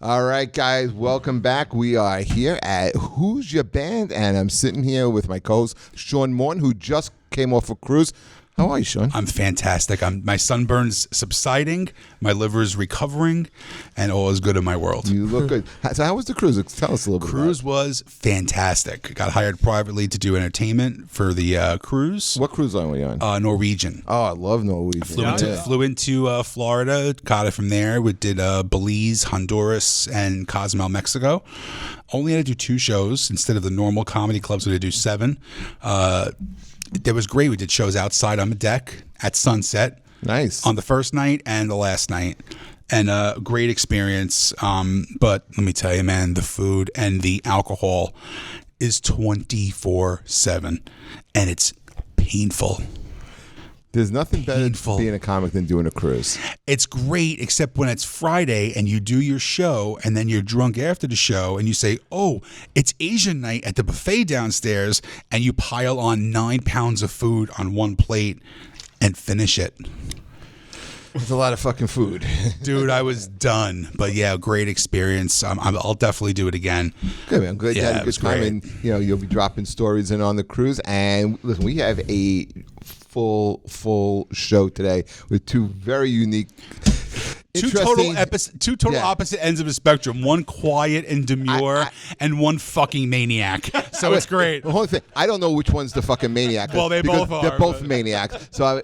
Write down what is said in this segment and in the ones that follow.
All right, guys, welcome back. We are here at Who's Your Band? And I'm sitting here with my co-host, Sean Morton, who just came off a cruise. How are you, Sean? I'm fantastic. My sunburn's subsiding, my liver's recovering, and all is good in my world. You look good. So how was the cruise? Tell us a little bit. Cruise was fantastic. Got hired privately to do entertainment for the cruise. What cruise line were you on? Norwegian. Oh, I love Norwegian. Flew into Florida, got it from there. We did Belize, Honduras, and Cozumel, Mexico. Only had to do 2 shows instead of the normal comedy clubs. We had to do 7. It was great. We did shows outside on the deck at sunset. Nice. On the first night and the last night. And a great experience. But let me tell you, man, the food and the alcohol is 24/7. And it's painful. There's nothing better being a comic than doing a cruise. It's great, except when it's Friday and you do your show and then you're drunk after the show and you say, oh, it's Asian night at the buffet downstairs, and you pile on 9 pounds of food on one plate and finish it. It's a lot of fucking food. Dude, I was done. But yeah, great experience. I'll definitely do it again. Good, man. Good. Yeah, You had a good time. great. And, you'll be dropping stories in on the cruise. And listen, we have a full show today with 2 very unique, Two total opposite ends of the spectrum. One quiet and demure, and one fucking maniac. So it's great. The whole thing. I don't know which one's the fucking maniac. Well, they both are. They're both maniacs. So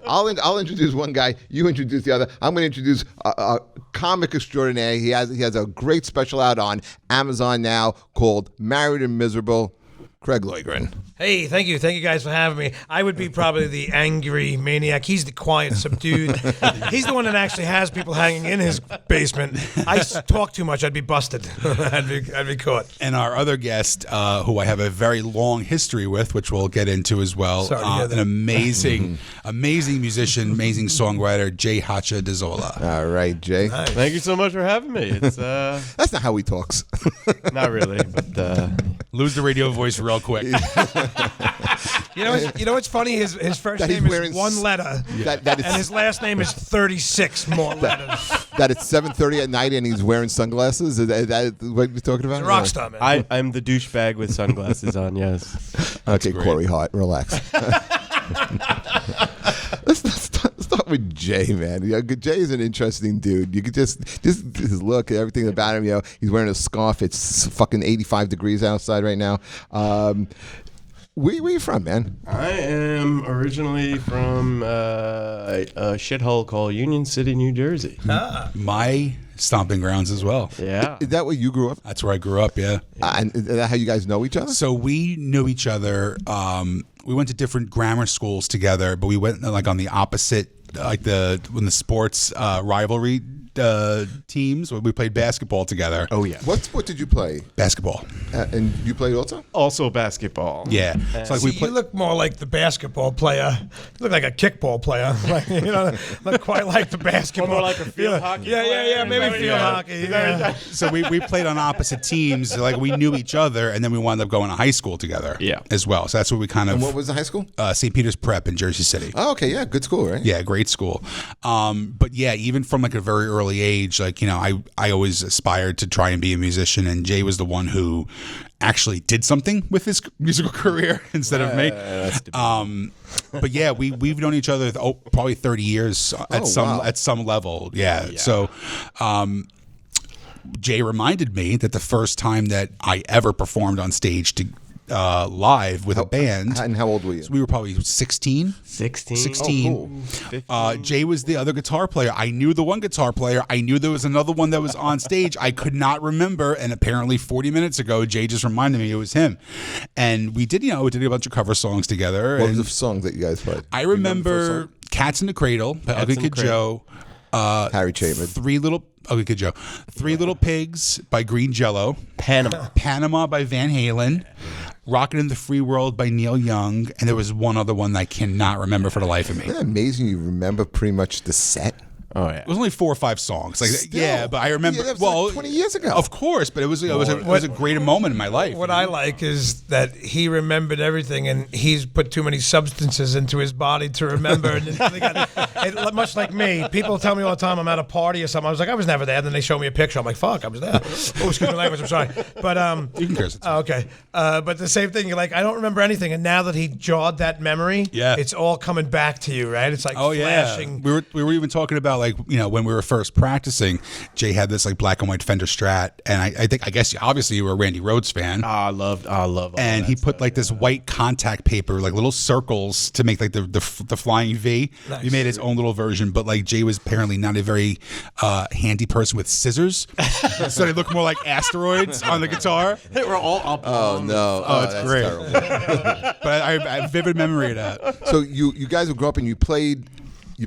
I'll introduce one guy. You introduce the other. I'm going to introduce a comic extraordinaire. He has a great special out on Amazon now called Married and Miserable. Craig Loydgren. Hey, thank you guys for having me. I would be probably the angry maniac. He's the quiet, subdued. He's the one that actually has people hanging in his basement. I talk too much, I'd be busted. I'd be caught. And our other guest, who I have a very long history with, which we'll get into as well, Sorry to hear that. an amazing musician, amazing songwriter, J Hacha de Zola. All right, Jay. Nice. Thank you so much for having me. It's That's not how he talks. not really, but Lose the radio voice real quick. You know what's funny? His first That he's name wearing is 1 letter, that and his last name is 36 more letters. That it's 7:30 at night and he's wearing sunglasses. Is that what you're talking about? He's a rock star, man. I'm the douchebag with sunglasses on. Yes. Okay, great. Corey Hart, relax. Let's start with Jay, man. Jay is an interesting dude. You could just his look, everything about him. He's wearing a scarf. It's fucking 85 degrees outside right now. Where you from, man? I am originally from a shithole called Union City, New Jersey. My stomping grounds as well. Yeah. Is that where you grew up? That's where I grew up, yeah. And is that how you guys know each other? So we knew each other. We went to different grammar schools together, but we went on the opposite, when the sports rivalry teams. We played basketball together. Oh yeah. What sport did you play? Basketball. And you played also? Also basketball. Yeah. It's like See, you look more like the basketball player. You look like a kickball player. Not quite like the basketball. More like a field hockey player. Yeah, maybe field hockey. Yeah. So we played on opposite teams. We knew each other, and then we wound up going to high school together. Yeah. As well. So that's what we kind of. And what was the high school? St. Peter's Prep in Jersey City. Oh, okay, yeah, good school, right? Yeah, great school. But yeah, even from a very early age, I always aspired to try and be a musician, and Jay was the one who actually did something with his musical career instead of me. But yeah, we've known each other probably 30 years at some level. Yeah. So Jay reminded me that the first time that I ever performed on stage live with a band. And how old were you? So we were probably 16. 16. Oh, cool. Jay was the other guitar player. I knew the one guitar player. I knew there was another one that was on stage. I could not remember. And apparently 40 minutes ago, Jay just reminded me it was him. And we did a bunch of cover songs together. What was the songs that you guys played? I remember Cats in the Cradle by Ugly Kid Joe. Harry Chapman. Three Little Pigs by Green Jello. Panama by Van Halen. Rockin' in the Free World by Neil Young. And there was one other one that I cannot remember for the life of me. Isn't that amazing you remember pretty much the set? Oh yeah. It was only 4 or 5 songs. Like, Still. yeah, but I remember. Yeah, that was well, like 20 years ago. Of course, but it was a great moment in my life. What I like is that he remembered everything, and he's put too many substances into his body to remember. And much like me, people tell me all the time I'm at a party or something. I was like, I was never there. Then they show me a picture. I'm like, fuck, I was there. Oh, excuse my language. I'm sorry, but you can curse it. okay. But the same thing. You're like, I don't remember anything, and now that he jawed that memory, it's all coming back to you, right? It's like flashing. Yeah. We were even talking about, like, when we were first practicing, Jay had this like black and white Fender Strat, and I guess obviously you were a Randy Rhoads fan. I love. And he put like this white contact paper, like little circles to make like the flying V. Nice. He made his own little version, but like Jay was apparently not a very handy person with scissors, so they look more like asteroids on the guitar. They were all up. Oh no! Oh, it's that's great. terrible. But I have vivid memory of that. So you guys would grow up and you played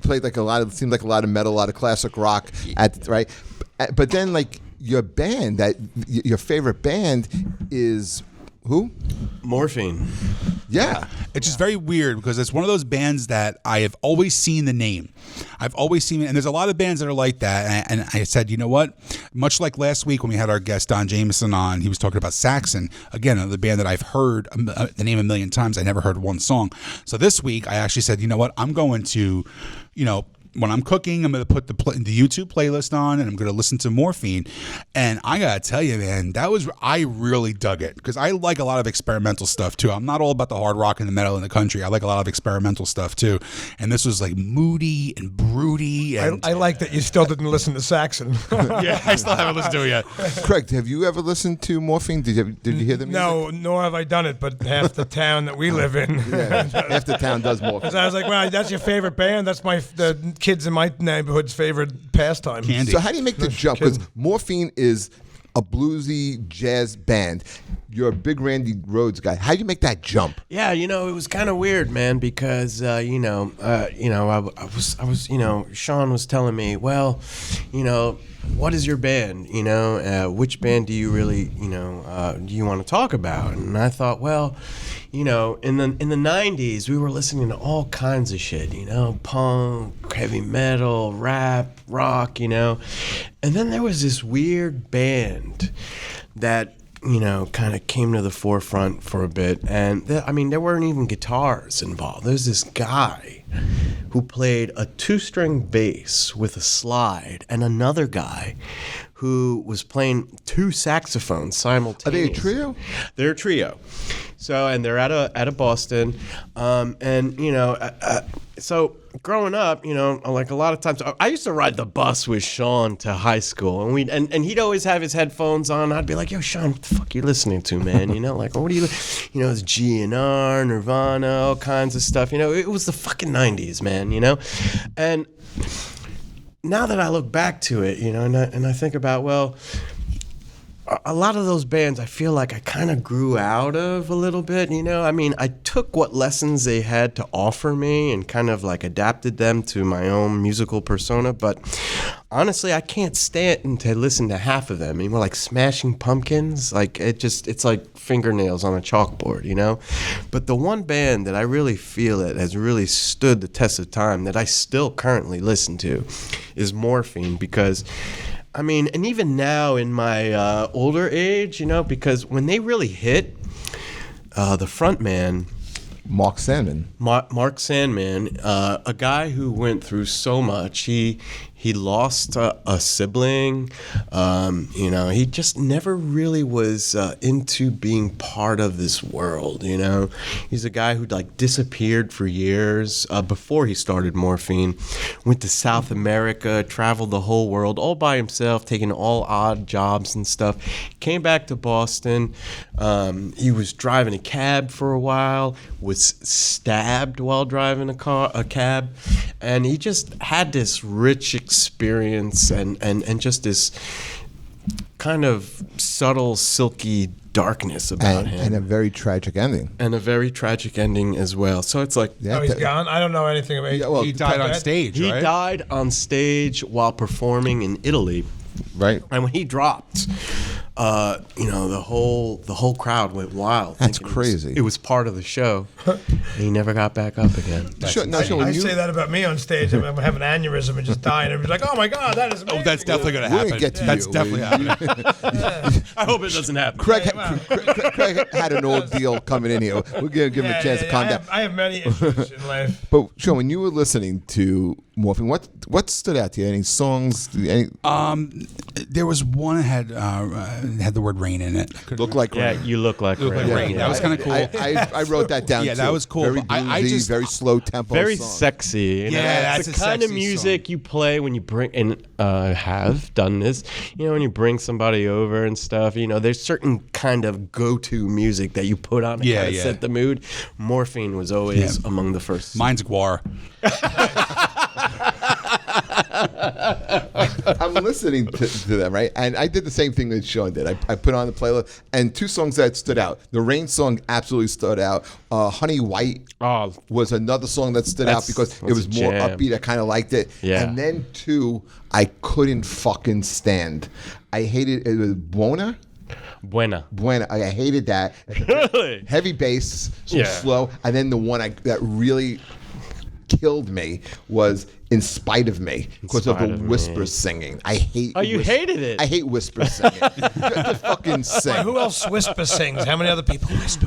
like a lot of, it seemed like a lot of metal, a lot of classic rock, right? But then like your band, your favorite band is who? Morphine. Yeah. It's just very weird because it's one of those bands that I have always seen the name. I've always seen it, and there's a lot of bands that are like that. And I said, you know what? Much like last week when we had our guest Don Jameson on, he was talking about Saxon. Again, another band that I've heard the name a million times. I never heard one song. So this week I actually said, you know what? I'm going to, when I'm cooking, I'm going to put the YouTube playlist on, and I'm going to listen to Morphine. And I got to tell you, man, I really dug it because I like a lot of experimental stuff too. I'm not all about the hard rock and the metal in the country. I like a lot of experimental stuff too. And this was like moody and broody. And I like that you still didn't listen to Saxon. yeah, I still haven't listened to it yet. Craig, have you ever listened to Morphine? Did you hear the music? No, nor have I done it, but half the town that we live in. Yeah, half the town does Morphine. So I was like, well, that's your favorite band? That's the kids in my neighborhood's favorite pastime. Candy. So how do you make the jump? Because Morphine is a bluesy jazz band. You're a big Randy Rhoads guy. How do you make that jump? Yeah, it was kind of weird, man, because I was Sean was telling me, well, what is your band? Which band do you really, do you want to talk about? And I thought, well, in the 90s, we were listening to all kinds of shit, punk, heavy metal, rap, rock, and then there was this weird band that kind of came to the forefront for a bit. And there weren't even guitars involved. There's this guy who played a 2-string bass with a slide, and another guy who was playing 2 saxophones simultaneously. Are they a trio? They're a trio. So, and they're out of Boston. So growing up, like a lot of times, I used to ride the bus with Sean to high school, and he'd always have his headphones on. I'd be like, "Yo, Sean, what the fuck are you listening to, man? Like, what are you, it's GNR, Nirvana, all kinds of stuff. It was the fucking 90s, man. And now that I look back to it, and I think about, well, a lot of those bands I feel like I kind of grew out of a little bit, I took what lessons they had to offer me and kind of like adapted them to my own musical persona, but honestly, I can't stand to listen to half of them. We're like Smashing Pumpkins, like it's like fingernails on a chalkboard, But the one band that I really feel that has really stood the test of time that I still currently listen to is Morphine, because and even now in my older age, because when they really hit, the front man, Mark Sandman. Mark Sandman, a guy who went through so much. He lost a sibling. He just never really was into being part of this world. He's a guy who disappeared for years before he started Morphine. Went to South America, traveled the whole world all by himself, taking all odd jobs and stuff. Came back to Boston. He was driving a cab for a while. Was stabbed while driving a cab, and he just had this rich experience and just this kind of subtle, silky darkness about him. And a very tragic ending. And a very tragic ending as well. So it's like... Yeah, he's gone? I don't know anything about it. He died on stage, right? He died on stage while performing in Italy. Right. And when he dropped, the whole crowd went wild. That's thinking crazy. It was part of the show. And he never got back up again. I say that about me on stage. I'm having an aneurysm and just dying. Everybody's like, "Oh my God, that is amazing." Oh, that's definitely going to We're happen. gonna get to That's you. definitely happening. I hope it doesn't happen. Craig had an ordeal coming in here. We'll give him a chance to calm down. I have many issues in life. But Sean, when you were listening to Morphine, what stood out to you? Any songs? There was one that had the word rain in it. Look like Yeah, rain. you look like Look like rain. rain. Yeah. That was kind of cool. I wrote that down. Yeah, too. that was cool. Very But bluesy, I just- very slow tempo. Very song. sexy. You know? Yeah, it's that's the a kind of sexy music you play when you bring and have done this. When you bring somebody over and stuff. There's certain kind of go-to music that you put on to kind of set the mood. Morphine was always among the first. Mine's Guar. I'm listening to them, right? And I did the same thing that Sean did. I put on the playlist, and two songs that stood out. The Rain song absolutely stood out. Honey White was another song that stood out because it was more jam. upbeat. I kind of liked it. Yeah. And then two, I couldn't fucking stand. I hated it. Was Buena. Buena. I hated that. Really? Heavy bass, Yeah. slow, and then the one that really killed me was In Spite of Me because of the Spite of Me. whisper singing. I hate. Oh, you hated it? I hate whisper singing. Just fucking sing. Who else whisper sings? How many other people whisper?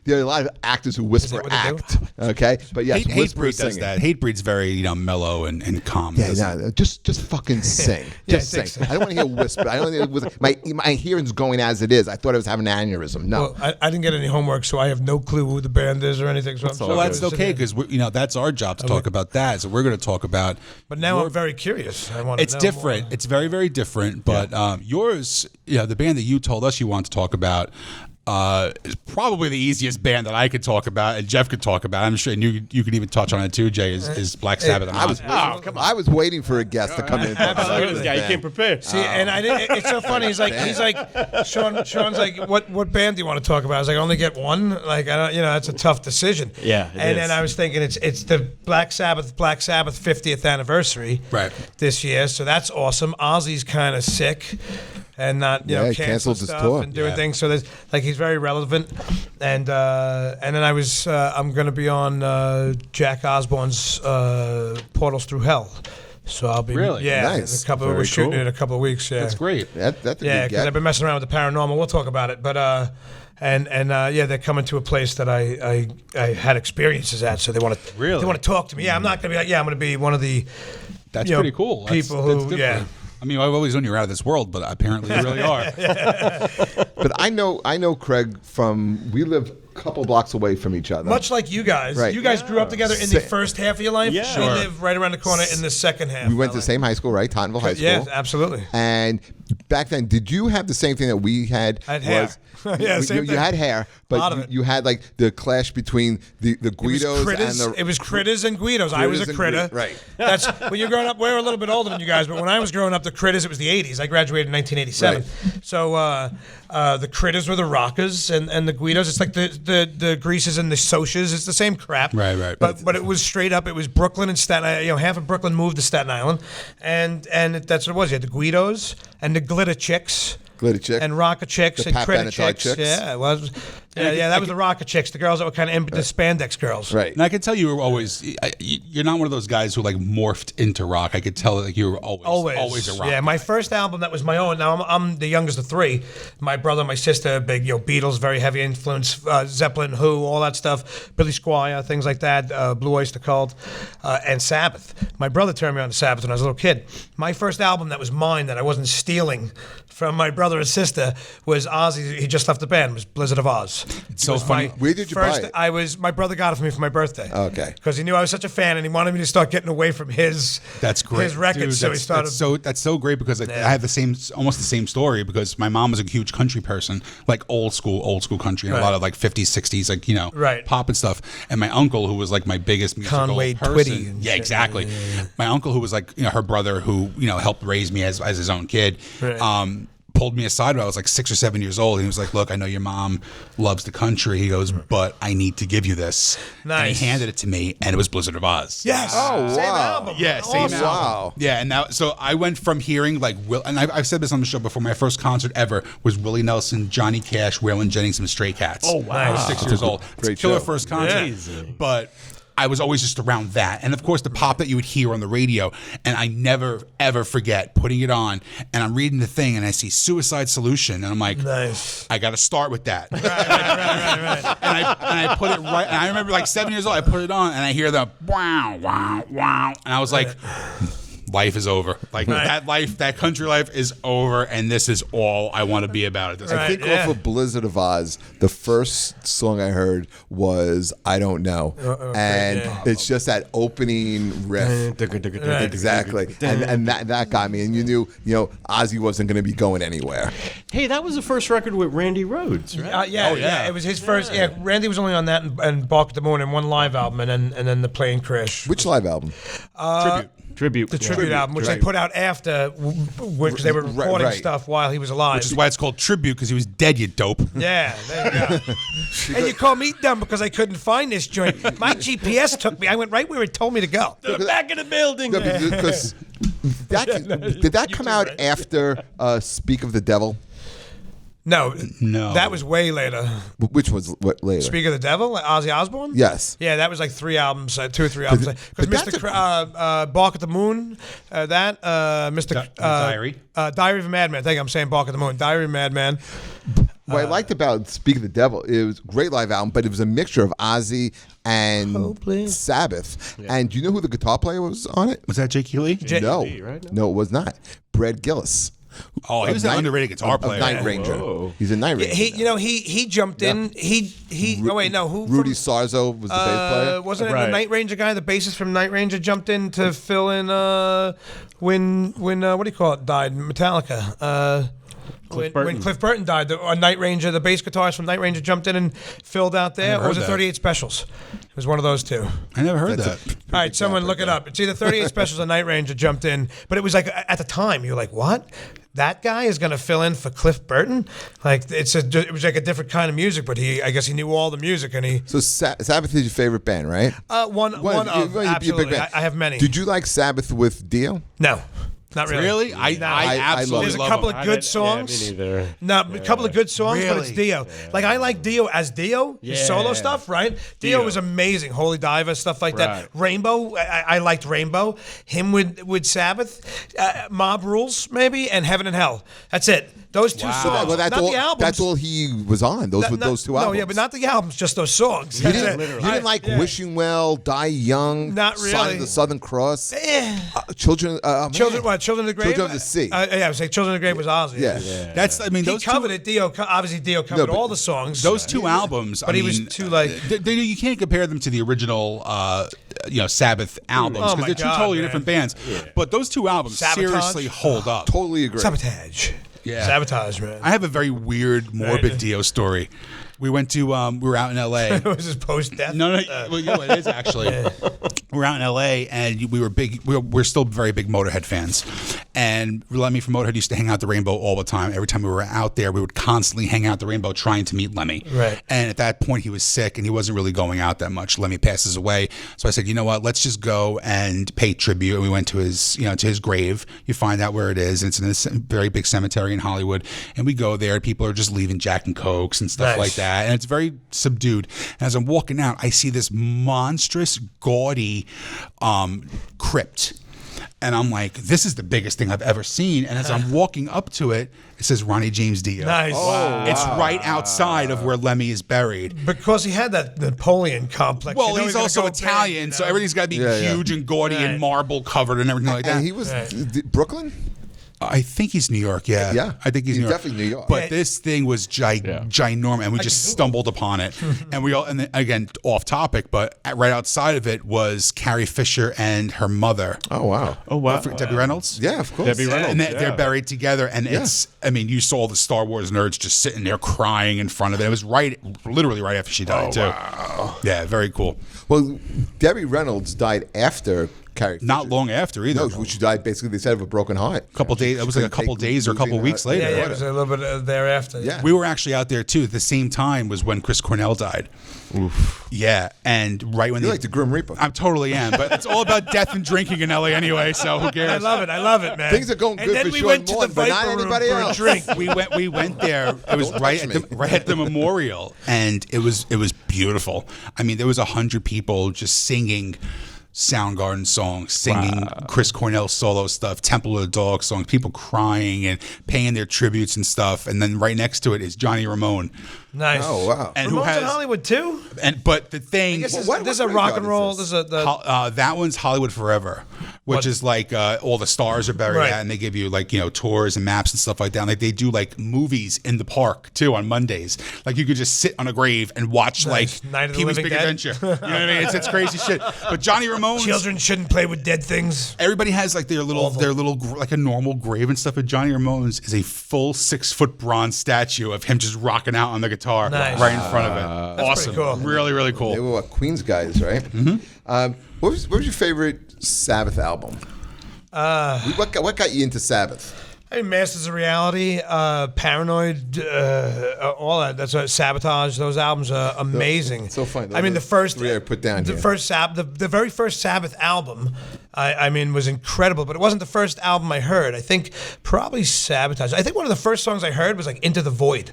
There are a lot of actors who whisper what they do? act. Okay, but yes, whisper Hatebreed does singing. that. Hatebreed's very mellow and calm. Yeah, no, just fucking sing. Just I think sing. so. I don't want to hear whisper. I don't want to hear my hearing's going as it is. I thought I was having an aneurysm. No. Well, I didn't get any homework, so I have no clue who the band is or anything. So Well, that's okay because that's our job to talk about that. So we're going to talk about. But now I'm very curious. I want to It's know different. more. It's very, very different. But yours, the band that you told us you wanted to talk about, is probably the easiest band that I could talk about and Jeff could talk about. I'm sure, and you could even touch on it too, Jay, is Black Sabbath. And Ozzy. I was waiting for a guest to come in. And talk about Absolutely. this This guy, he band. came prepared. See, and I didn't. It's so funny. He's like, Sean's like, what band do you want to talk about? I was like, I only get one. Like, I don't, that's a tough decision. Yeah, it and is. then I was thinking, it's the Black Sabbath 50th anniversary, Right. this year. So that's awesome. Ozzy's kind of sick. And not, Yeah, he canceling canceled his stuff tour. and doing Yeah. things. So there's he's very relevant. And then I'm going to be on Jack Osbourne's Portals Through Hell. So I'll be Really? Nice. We're shooting it in a couple of weeks. Yeah, That's great. That's a yeah, good because I've get. been messing around with the paranormal. We'll talk about it, but they're coming to a place that I had experiences at, so they want to Really? they want to talk to me. Yeah, I'm not gonna be like, I'm gonna be one of the That's you know, pretty cool. people That's who different. I mean, I've always known you're out of this world, but apparently you really are. But I know Craig from. We live a couple blocks away from each other. much like you guys. Right. You guys grew up together in the Sa- first half of your life. Yeah. We Sure. live right around the corner in the second half. We went of to the LA. same high school, right? Tottenville High School. Yeah, absolutely. And back then, did you have the same thing that we had? I had hair. Yeah, same you thing. had hair, A lot but of it. you had like the clash between the It was Guidos critters. and the. It was critters and Guidos. I was Critters a and critter. Right. That's when you're growing up. We're a little bit older than you guys, but when I was growing up, the critters. It was the '80s. I graduated in 1987. Right. So the critters were the rockers, and the Guidos. It's like the Greases and the Socias. It's the same crap. Right. But it was straight up. It was Brooklyn and Staten Island. Half of Brooklyn moved to Staten Island, and that's what it was. You had the Guidos and the Glitter Chicks. Glitter Chick. And Rocker Chicks The and Pat Critter Benatar Chicks. chicks. Yeah, it was. Yeah, that was the Rocker Chicks, the girls that were kind of the spandex girls. Right. And I could tell you were always, you're not one of those guys who like morphed into rock. I could tell that you were always a rock. Yeah, my first album that was my own. Now I'm the youngest of three. My brother, my sister, big Beatles, very heavy influence. Zeppelin, Who, all that stuff. Billy Squier, things like that. Blue Oyster Cult, and Sabbath. My brother turned me on to Sabbath when I was a little kid. My first album that was mine that I wasn't stealing from my brother and sister was Ozzy. He just left the band. Was Blizzard of Oz. It's so funny. Where did you buy it? My brother got it for me for my birthday. Okay. Because he knew I was such a fan, and he wanted me to start getting away from his. That's great. His records. Dude, so he started. That's so great because I have almost the same story because my mom was a huge country person, like old school country, and a lot of like 50s, 60s, Right. pop and stuff. And my uncle, who was like my biggest musical Conway person, Twitty and yeah, shit. exactly. My uncle, who was like her brother, who helped raise me as his own kid. Right. pulled me aside when I was like 6 or 7 years old. And he was like, look, I know your mom loves the country. He goes, but I need to give you this. Nice. And he handed it to me, and it was Blizzard of Oz. Yes. Oh, Same wow. album. Yeah, same Awesome. album. Wow. Yeah, and now, so I went from hearing like and I've said this on the show before. My first concert ever was Willie Nelson, Johnny Cash, Waylon Jennings, and Stray Cats. Oh, wow. I was 6 years old. It's a great killer show. first concert. Amazing. But I was always just around that. And of course, the pop that you would hear on the radio. And I never, ever forget putting it on. And I'm reading the thing and I see Suicide Solution. And I'm like, Nice. I got to start with that. Right. And I put it right. And I remember like 7 years old, I put it on and I hear the wow, wow, wow. And I was like, life is over. Like that country life is over. And this is all I want to be about at this point. I think off of Blizzard of Oz, the first song I heard was I Don't Know. And it's just that opening riff. Exactly. And that got me. And you knew, Ozzy wasn't going to be going anywhere. Hey, that was the first record with Randy Rhoads, right? Yeah. It was his first. Yeah, Randy was only on that and Bark at the Moon and one live album, and then the Plane Crash. Which live album? Tribute. The tribute album, which they put out after, because they were recording stuff while he was alive. Which is why it's called Tribute, because he was dead, you dope. Yeah, there you go. And you call me dumb because I couldn't find this joint. My GPS took me. I went right where it told me to go. To the back of the building. No, because did that come out after Speak of the Devil? No. That was way later. Which was what later? Speak of the Devil, like Ozzy Osbourne? Yes. Yeah, that was like 3 albums, 2 or 3 albums. Because Bark at the Moon, Diary. Diary of a Madman. I think I'm saying Bark at the Moon. Diary of a Madman. What I liked about Speak of the Devil, it was a great live album, but it was a mixture of Ozzy and Sabbath. Yeah. And do you know who the guitar player was on it? Was that Jake Healy? No. Right? No, it was not. Brad Gillis. Oh, he was an underrated guitar player. Night Ranger. Whoa. He's a Night Ranger. He jumped in. Oh wait, no. Who? Rudy Sarzo was the bass player. Wasn't it the Night Ranger guy? The bassist from Night Ranger jumped in to fill in when what do you call it? Died Metallica. When Cliff Burton died, Night Ranger, the bass guitarist from Night Ranger jumped in and filled out there. Or was it 38 Specials? It was one of those two. I never heard that. All right, someone look it up. It's either 38 Specials or Night Ranger jumped in. But it was like, at the time, you were like, what? That guy is going to fill in for Cliff Burton? Like, it was like a different kind of music, but I guess he knew all the music. And he. So Sabbath is your favorite band, right? One of, absolutely. I have many. Did you like Sabbath with Dio? No. Not really. Really? I absolutely There's love a couple him. of good songs. Yeah, me neither. No, a couple of good songs, but it's Really? Dio. Like, I like Dio as Dio, his solo stuff, right? Dio was amazing. Holy Diver, stuff like that. Rainbow, I liked Rainbow. Him with Sabbath. Mob Rules, maybe, and Heaven and Hell. That's it. Those two songs. Well, that's not all. the albums. That's all he was on. Those were those 2 albums. No, yeah, but not the albums, just those songs. You didn't like Wishing Well, Die Young, Not Sign really. of the Southern Cross, Children. Children of the Grave? Children of the Sea. Yeah, I would say Children of the Grave was Ozzy. Yeah. That's. I mean, He those covered two, it. Dio covered all the songs. Those 2 albums. But I he was mean, too, like- you can't compare them to the original, Sabbath albums Oh, because my they're 2 God, totally man. different bands. But those 2 albums Sabotage. seriously hold up. Totally agree. Sabotage. Yeah. Sabotage, man. I have a very weird, morbid Dio story. We went to, we were out in L.A. It was his post-death. No, well, it is actually. We're out in L.A. and we were big. We're still very big Motorhead fans, and Lemmy from Motorhead used to hang out the Rainbow all the time. Every time we were out there, we would constantly hang out the Rainbow trying to meet Lemmy. Right. And at that point, he was sick and he wasn't really going out that much. Lemmy passes away, so I said, you know what? Let's just go and pay tribute. And we went to his, to his grave. You find out where it is. And it's in a very big cemetery in Hollywood, and we go there. People are just leaving Jack and Cokes and stuff like that. And it's very subdued. And as I'm walking out, I see this monstrous, gaudy crypt. And I'm like, this is the biggest thing I've ever seen. And as I'm walking up to it, it says Ronnie James Dio. Nice. Oh, It's right outside of where Lemmy is buried. Because he had that Napoleon complex. Well, You know he's gonna also go Italian, big, so everything's got to be huge and gaudy and marble covered and everything like that. And he was Brooklyn. I think he's New York, yeah. I think he's New York. Definitely New York. But this thing was ginormous, and we just stumbled upon it. And then, again, off topic, but right outside of it was Carrie Fisher and her mother. Oh, wow. Debbie Reynolds? Yeah, of course. Debbie Reynolds. And they're buried together, and it's, I mean, you saw the Star Wars nerds just sitting there crying in front of it. It was literally right after she died, too. Wow. Yeah, very cool. Well, Debbie Reynolds died after Carrie not Fisher. long after either. No, she died basically. They said of a broken heart. A couple days. It was like a couple days or a couple weeks later. Yeah, it was a little bit thereafter. Yeah. We were actually out there too. At the same time was when Chris Cornell died. Oof. Yeah, and right when You like the Grim Reaper. I totally am, but it's all about death and drinking in LA anyway. So who cares? I love it, man. Things are going and good then for we Sean went to Morton, the but not Viper Room anybody for else. a drink. We went there. It was Don't right touch at me. right at the memorial, and it was beautiful. I mean, there was 100 people just singing Soundgarden songs, singing Chris Cornell solo stuff, Temple of the Dog songs, people crying and paying their tributes and stuff. And then right next to it is Johnny Ramone. Nice. Oh, wow. And Ramone's who has in Hollywood too? but the thing This what is a graveyard rock and is roll. this? This is that one's Hollywood Forever, which is like all the stars are buried Right. at, and they give you like tours and maps and stuff like that. And, like they do like movies in the park too on Mondays. Like you could just sit on a grave and watch Nice. like Night of the Pee-wee's Living Big Dead. Adventure. You know what I mean? It's crazy shit. But Johnny Ramone. children shouldn't play with dead things. Everybody has like their little like a normal grave and stuff. But Johnny Ramone's is a full 6-foot bronze statue of him just rocking out on the guitar Nice. right in front of it. That's Awesome, pretty cool. really, really cool. They were what, Queens guys, right? Mm-hmm. What was your favorite Sabbath album? What got you into Sabbath? I mean, Masters of Reality, Paranoid, all that. That's Sabotage. Those albums are amazing. So funny. I mean, the first three I put down the here. first the very first Sabbath album, I mean, was incredible. But it wasn't the first album I heard. I think probably Sabotage. I think one of the first songs I heard was like Into the Void.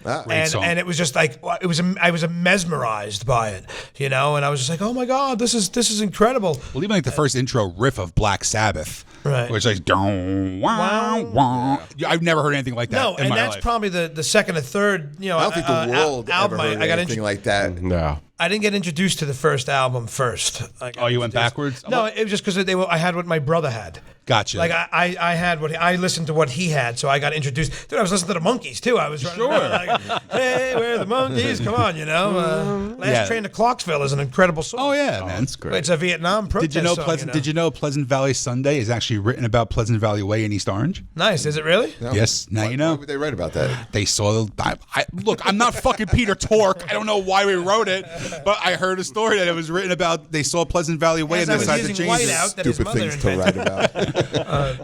Great song. And it was just like I was mesmerized by it, and I was just like, oh my god, this is incredible. Well, even like the first intro riff of Black Sabbath, Right. which like dong, wow, wow. Yeah, I've never heard anything like that No, in and my that's world. probably the second or third, I don't think the world album ever heard I got anything like that. No. I didn't get introduced to the first album first. Oh, you went backwards? No, it was just because I had what my brother had. Gotcha. Like I had I listened to what he had, so I got introduced. Dude, I was listening to the Monkees too. I was running around like, hey, where are the Monkees? Come on, Last Yeah. Train to Clarksville is an incredible song. Oh yeah, man. That's great. It's a Vietnam protest Did you know song, Pleasant? Did you know Pleasant Valley Sunday is actually written about Pleasant Valley Way in East Orange? Nice, is it really? No? Yes. Now Why you know. would they write about that? They saw. Look, I'm not fucking Peter Tork. I don't know why we wrote it, but I heard a story that it was written about. They saw Pleasant Valley Way As and I was decided to using change it. whiteout that his Stupid mother things to write invented. about.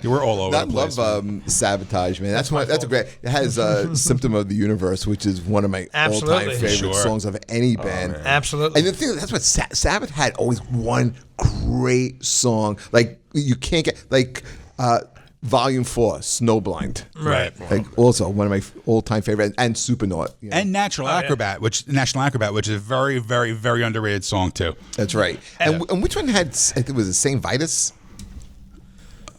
We're all over I the place. love Sabotage, man. That's a great. It has "Symptom of the Universe," which is one of my all-time Absolutely. favorite Sure. songs of any band. Absolutely. And the thing that's what Sabbath had always one great song. Like you can't get like Volume 4, Snowblind. Right. Like also one of my all-time favorite, and Supernaut. And National Acrobat, which is a very, very, very underrated song too. That's right. And which one had? I think it was Saint Vitus.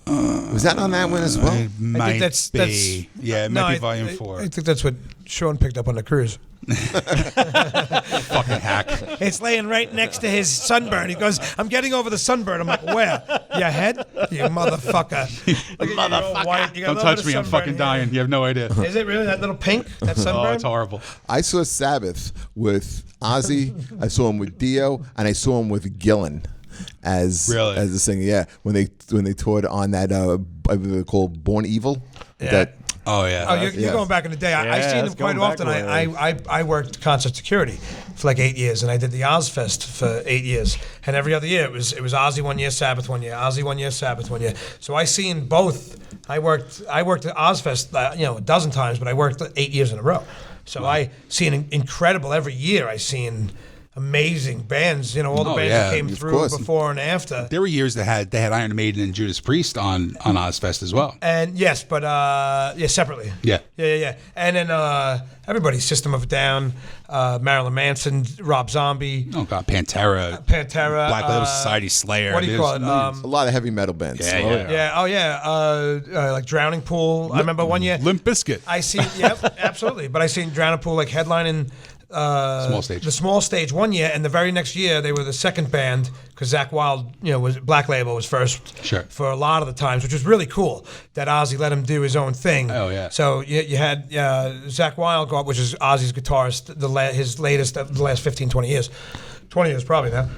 Was that on that one as well? It might that's be. Yeah, it might be Volume 4. I think that's what Sean picked up on the cruise. Fucking hack. It's laying right next to his sunburn. He goes, I'm getting over the sunburn. I'm like, where? Your head? You motherfucker. Motherfucker. Don't touch me. I'm fucking dying. You have no idea. Is it really that little pink? That Oh, sunburn? it's horrible. I saw Sabbath with Ozzy. I saw him with Dio, and I saw him with Gillan as the singer. Yeah, when they toured on that I believe they called Born Evil. Yeah. That Oh yeah. Oh, you're going back in the day. I seen that's him quite going back often. a ways. I worked concert security for like 8 years, and I did the Ozfest for 8 years. And every other year it was Ozzy 1 year, Sabbath 1 year, Ozzy 1 year, Sabbath 1 year. So I seen both. I worked at Ozfest a dozen times, but I worked 8 years in a row. So I seen incredible every year. I seen amazing bands. All the bands that came of through course. before and after. There were years they had Iron Maiden and Judas Priest on Ozfest as well. And yes, but separately. Yeah. Yeah. And then everybody, System of a Down, Marilyn Manson, Rob Zombie, Oh god, Pantera, Pantera, Black Label Society, Slayer. What do you call it? a lot of heavy metal bands. Like Drowning Pool. I remember one year Limp Bizkit. I seen. Yep, absolutely. But I seen Drowning Pool like headlining. Small stage. The small stage 1 year, and the very next year they were the second band because Zakk Wylde, was Black Label was first Sure. for a lot of the times, which was really cool that Ozzy let him do his own thing. Oh, yeah. So you had Zakk Wylde go up, which is Ozzy's guitarist, his latest of the last 15, 20 years. 20 years probably now.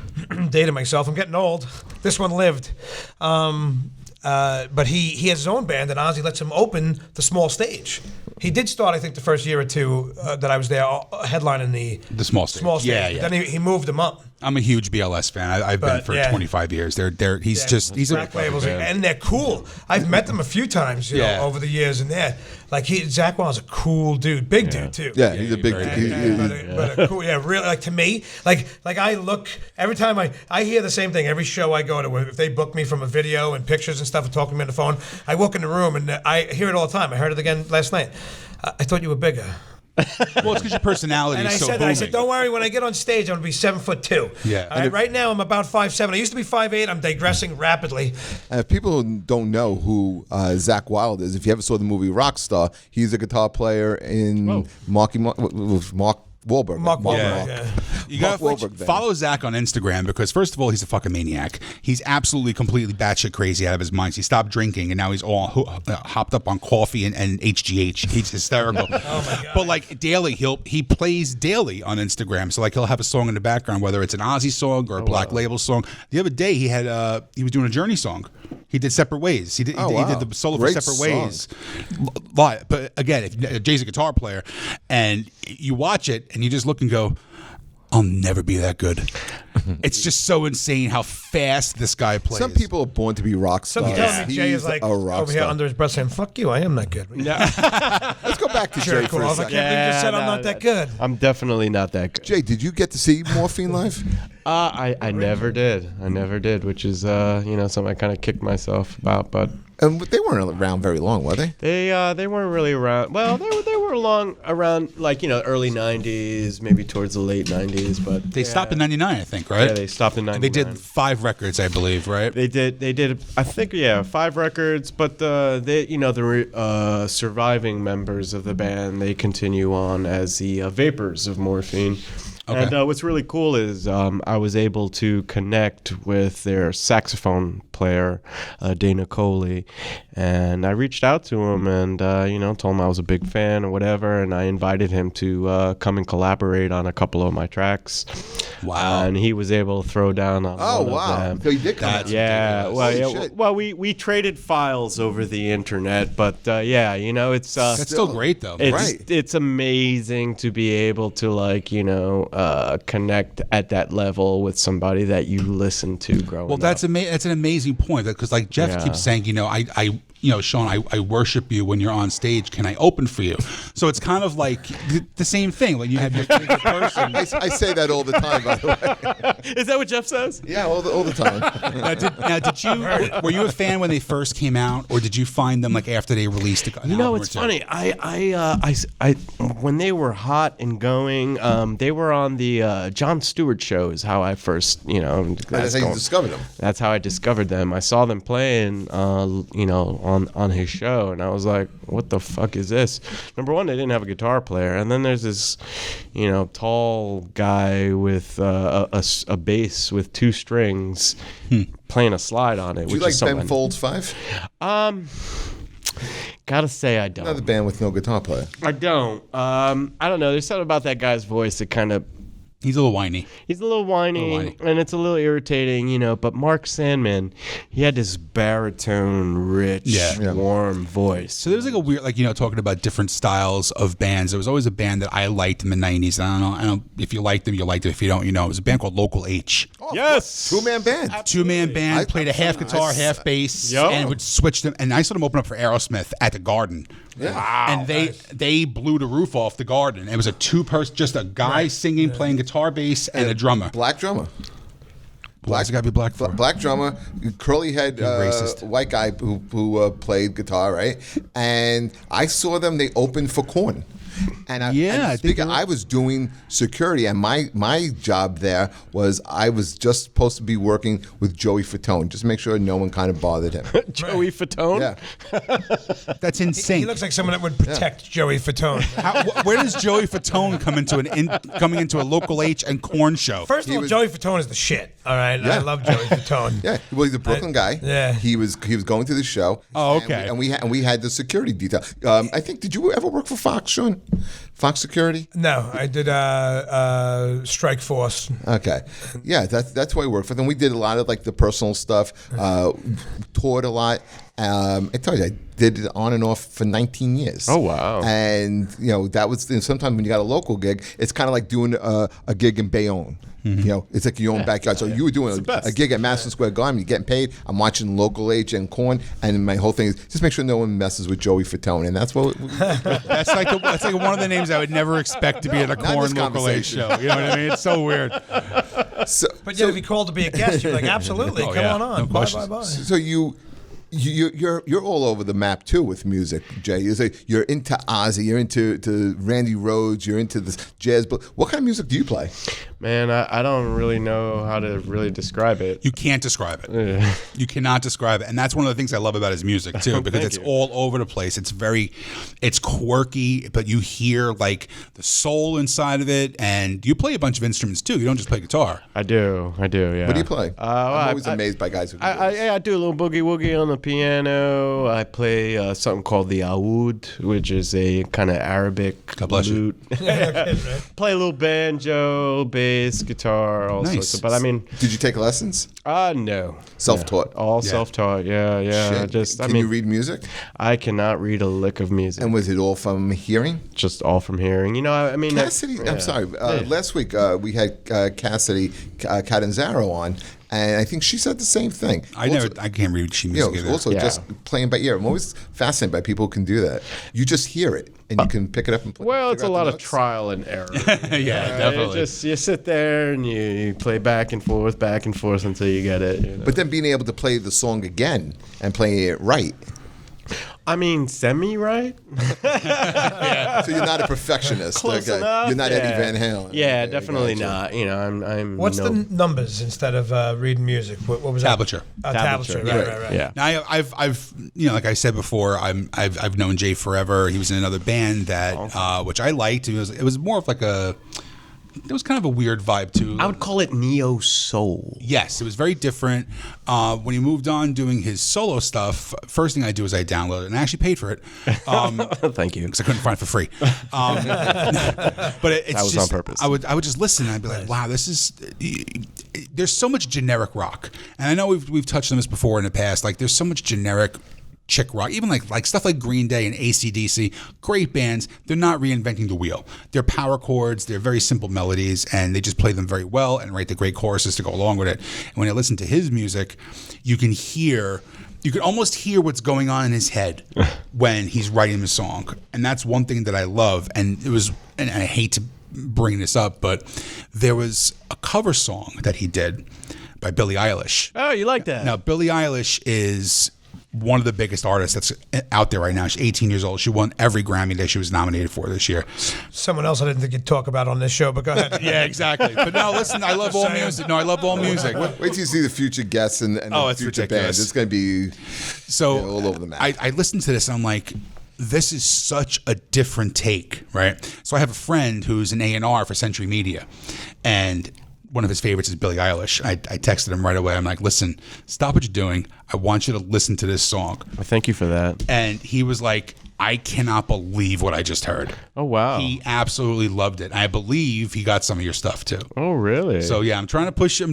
Dated myself. I'm getting old. This one lived. But he has his own band, and Ozzy lets him open the small stage. He did start, I think, the first year or two that I was there, headlining the small stage. Small stage. Yeah, yeah. Then he moved him up. I'm a huge BLS fan. I've been But, for yeah. 25 years. He's Black labels, and they're cool. I've met them a few times, you know, Yeah. over the years, and they're like Zakk Wylde's a cool dude, big dude too. Yeah, he's a big. But a cool, really, like to me, like I look every time I hear the same thing every show I go to. If they book me from a video and pictures and stuff and talk to me on the phone, I walk in the room and I hear it all the time. I heard it again last night. I thought you were bigger. Well, it's because your personality And is I so said, booming. don't worry. When I get on stage, I'm gonna be 7'2". Yeah. All right, right now I'm about 5'7". I used to be 5'8". I'm digressing rapidly. And if people don't know who Zakk Wylde is, if you ever saw the movie Rockstar, he's a guitar player in Mark Wahlberg. Mark Wahlberg. Yeah. You gotta Mark Wahlberg band. follow Zakk on Instagram because first of all, he's a fucking maniac. He's absolutely completely batshit crazy out of his mind. He stopped drinking and now he's all hopped up on coffee and HGH. He's hysterical. Oh my God. But like daily, he plays daily on Instagram. So like he'll have a song in the background, whether it's an Ozzy song or a Black Label song. The other day he was doing a Journey song. He did Separate Ways. He did the solo Great for Separate song. Ways. Live. But again, if Jay's a guitar player and you watch it and you just look and go, I'll never be that good. It's just so insane how fast this guy plays. Some people are born to be rock stars. Somebody tells me Jay is like a rock over here star. under his breath saying, "Fuck you, I am not good." Let's go back to Sure, Jay cool. for I a was like, I second. can't believe you just said I'm no, not that good. I'm definitely not that good. Jay, did you get to see Morphine live? I never did. I never did, which is something I kind of kicked myself about. But They weren't around very long, were they? they weren't really around. Well, they were around like early '90s, maybe towards the late '90s. But They stopped in '99, I think, right? Yeah, they stopped in '99. They did 5 records, I believe, right? They did. I think 5 records, but the surviving members of the band, they continue on as the Vapors of Morphine. Okay. And what's really cool is I was able to connect with their saxophone player, Dana Coley, and I reached out to him and told him I was a big fan or whatever, and I invited him to come and collaborate on a couple of my tracks. Wow. And he was able to throw down on Oh, one wow. of them. So you did come out. Yeah, Holy shit. we traded files over the internet, but it's That's still great, though. Right. it's amazing to be able to connect at that level with somebody that you listen to growing Well, up. that's an amazing point because, like Jeff Yeah. keeps saying, Sean, I worship you when you're on stage. Can I open for you? So it's kind of like the same thing. Like you have your favorite person. I say that all the time, by the way. Is that what Jeff says? Yeah, all the time. Were you a fan when they first came out, or did you find them like after they released an album or It's two? funny. I when they were hot and going, they were on the Jon Stewart show. Is how I first, That's how you discovered them. That's how I discovered them. I saw them playing, on his show, and I was like, "What the fuck is this?" Number one, they didn't have a guitar player, and then there's this, tall guy with a bass with 2 strings playing a slide on it. Do you which like is something. Ben Folds 5? Gotta say, I don't. Another band with no guitar player. I don't. I don't know. There's something about that guy's voice that kind of. He's a little whiny. He's a little whiny, and it's a little irritating, But Mark Sandman, he had this baritone, rich, Yeah. warm voice. So there was like a weird, talking about different styles of bands. There was always a band that I liked in the '90s. And I don't know if you liked them, you liked it. If you don't, It was a band called Local H. Yes, 2-man band. 2-man band, played a half guitar, half bass, Yep. and would switch them. And I saw them open up for Aerosmith at the Garden. Yeah. Wow. And they blew the roof off the Garden. It was a 2-person, just a guy singing, playing guitar, bass, and a drummer. Black drummer. Why's it got to be black for? Black drummer, curly head, racist. white guy who played guitar, right? And I saw them. They opened for Korn. And I was doing security, and my job there was I was just supposed to be working with Joey Fatone, just make sure no one kind of bothered him. Joey Fatone. Yeah, That's insane. He looks like someone that would protect Joey Fatone. Where does Joey Fatone come into coming into a Local H and Korn show? First of all, Joey Fatone is the shit. All right, Yeah. I love Joey Fatone. yeah. Well, he's a Brooklyn guy. Yeah. he was going to the show. Oh, okay. And we had the security detail. I think, did you ever work for Fox, Sean? Fox Security? No, I did Strike Force. Okay, yeah, that's why I worked for them. We did a lot of like the personal stuff, toured a lot. I told you I did it on and off for 19 years. Oh, wow. And that was sometimes when you got a local gig, it's kind of like doing a gig in Bayonne. It's like your own backyard. So you were doing a gig at Madison Square Garden, you're getting paid. I'm watching local age and corn, and my whole thing is just make sure no one messes with Joey Fatone, and that's what. That's like one of the names I would never expect to be at a corn local age show. You know what I mean? It's so weird. But if you called to be a guest, you're like, absolutely, come on. No Bye. So you're all over the map too with music, Jay. You're into Ozzy, you're into Randy Rhoads, you're into this jazz. But what kind of music do you play? Man, I don't really know how to really describe it. You can't describe it. You cannot describe it. And that's one of the things I love about his music too, because it's all over the place. It's quirky, but you hear like the soul inside of it, and you play a bunch of instruments too. You don't just play guitar. I do, yeah. What do you play? I'm always amazed by guys who do this. I do a little boogie woogie on the piano. I play something called the oud, which is a kind of Arabic God bless lute. Play a little banjo, bass, guitar, all sorts of. But I mean, did you take lessons? No. Self-taught. All self-taught. Yeah. Shit. Can you read music? I cannot read a lick of music. And was it all from hearing? Just all from hearing. I mean, Cassidy. I'm sorry. Last week we had Cassidy Catanzaro on. And I think she said the same thing. I can't read sheet music either. Also, just playing by ear. I'm always fascinated by people who can do that. You just hear it, and you can pick it up and play. Well, it's a lot of trial and error. Definitely. You sit there and you play back and forth until you get it. But then being able to play the song again and playing it right. I mean, semi-right? So you're not a perfectionist. Close enough. You're not Eddie Van Halen. Yeah, definitely not. I'm. What's the numbers instead of reading music? What was that? Tablature. Tablature. Right. Yeah. Now I've like I said before, I've known Jay forever. He was in another band that which I liked. It was more of like it was kind of a weird vibe too. I would call it neo soul. Yes, it was very different. When he moved on doing his solo stuff, first thing I do is I download it, and I actually paid for it. Thank you, because I couldn't find it for free. But it's that was just, on purpose. I would just listen, and I'd be like, wow, this is. There's so much generic rock, and I know we've touched on this before in the past. Like, there's so much generic chick rock, even like stuff like Green Day and AC/DC, great bands. They're not reinventing the wheel. They're power chords, they're very simple melodies, and they just play them very well and write the great choruses to go along with it. And when I listen to his music, you can almost hear what's going on in his head when he's writing the song. And that's one thing that I love. And I hate to bring this up, but there was a cover song that he did by Billie Eilish. Oh, you like that? Now, Billie Eilish is one of the biggest artists that's out there right now. She's 18 years old. She won every Grammy that she was nominated for this year. Someone else I didn't think you'd talk about on this show, but go ahead. Yeah, exactly. But no, listen, I love all music. No, I love all music. Wait till you see the future guests and the future bands. It's going to be all over the map. I listened to this and I'm like, this is such a different take, right? So I have a friend who's an A&R for Century Media, and one of his favorites is Billie Eilish. I texted him right away. I'm like, listen, stop what you're doing. I want you to listen to this song. Well, thank you for that. And he was like, I cannot believe what I just heard. Oh, wow. He absolutely loved it. I believe he got some of your stuff too. Oh, really? So yeah, I'm trying to push to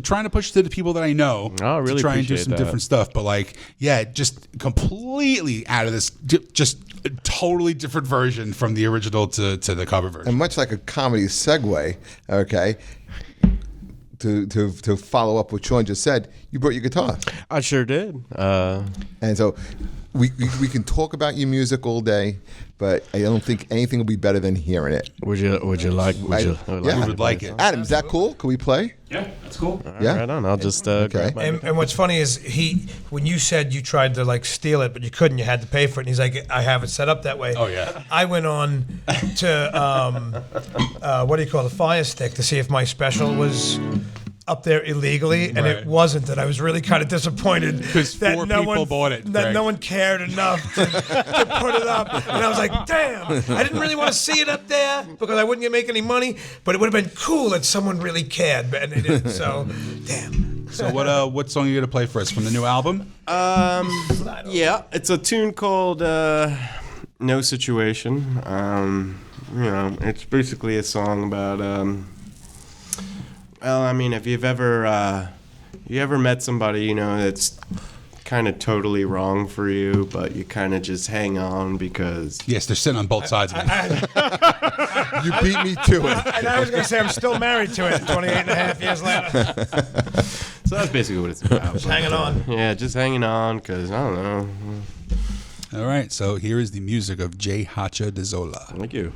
the people that I know really to try and do appreciate some that. different stuff. But like, yeah, just completely out of this, just a totally different version from the original to the cover version. And much like a comedy segue, okay, to follow up what Sean just said, you brought your guitar. I sure did. And so we can talk about your music all day, but I don't think anything will be better than hearing it. Would you like? We would like it. Adam, is that cool? Can we play? Yeah, that's cool. Yeah. Right on. I'll just grab my And what's funny is when you said you tried to like steal it, but you couldn't, you had to pay for it. And he's like, I have it set up that way. Oh yeah. I went on to what do you call it, the Fire Stick to see if my special was up there illegally, and it wasn't. And I was really kind of disappointed because that four people bought it. That Greg. no one cared enough to put it up. And I was like, damn, I didn't really want to see it up there because I wouldn't make any money. But it would have been cool that someone really cared, and they didn't. So, damn. So what song are you gonna play for us from the new album? Yeah, it's a tune called No Situation. it's basically a song about, well, I mean, if you've ever, met somebody, that's kind of totally wrong for you, but you kind of just hang on because... Yes, they're sitting on both sides of me. You beat me to it. And I was going to say I'm still married to it 28 and a half years later. So that's basically what it's about. Just hanging on. Yeah, just hanging on because, I don't know. All right, so here is the music of J Hacha de Zola. Thank you.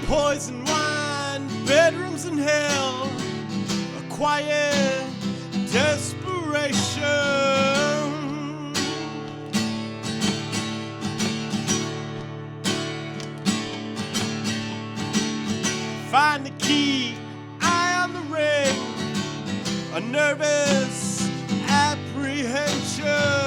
Poison wine, bedrooms in hell, a quiet desperation. Find the key, eye on the ring, a nervous apprehension.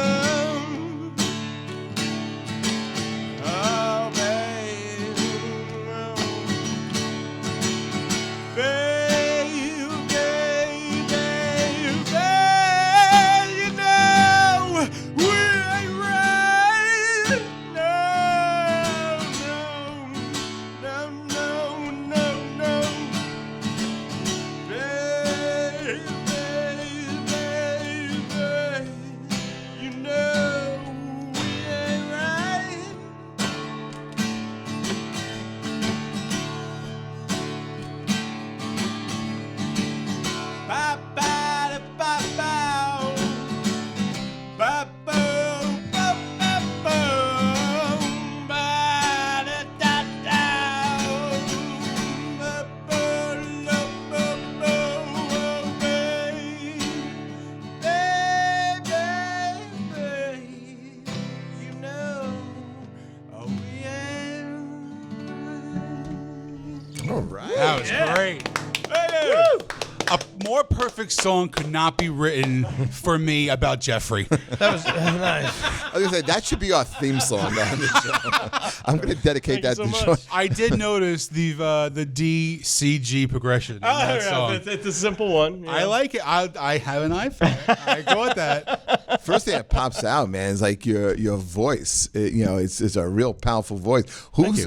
That was great. A more perfect song could not be written for me about Jeffrey. That was nice. I was gonna say that should be our theme song on this show. I'm gonna dedicate that to Sean. I did notice the D C G progression in that song. It's a simple one. I like it. I have an eye for it. I go with that. First thing that pops out, man, is like your voice. It's a real powerful voice. Who's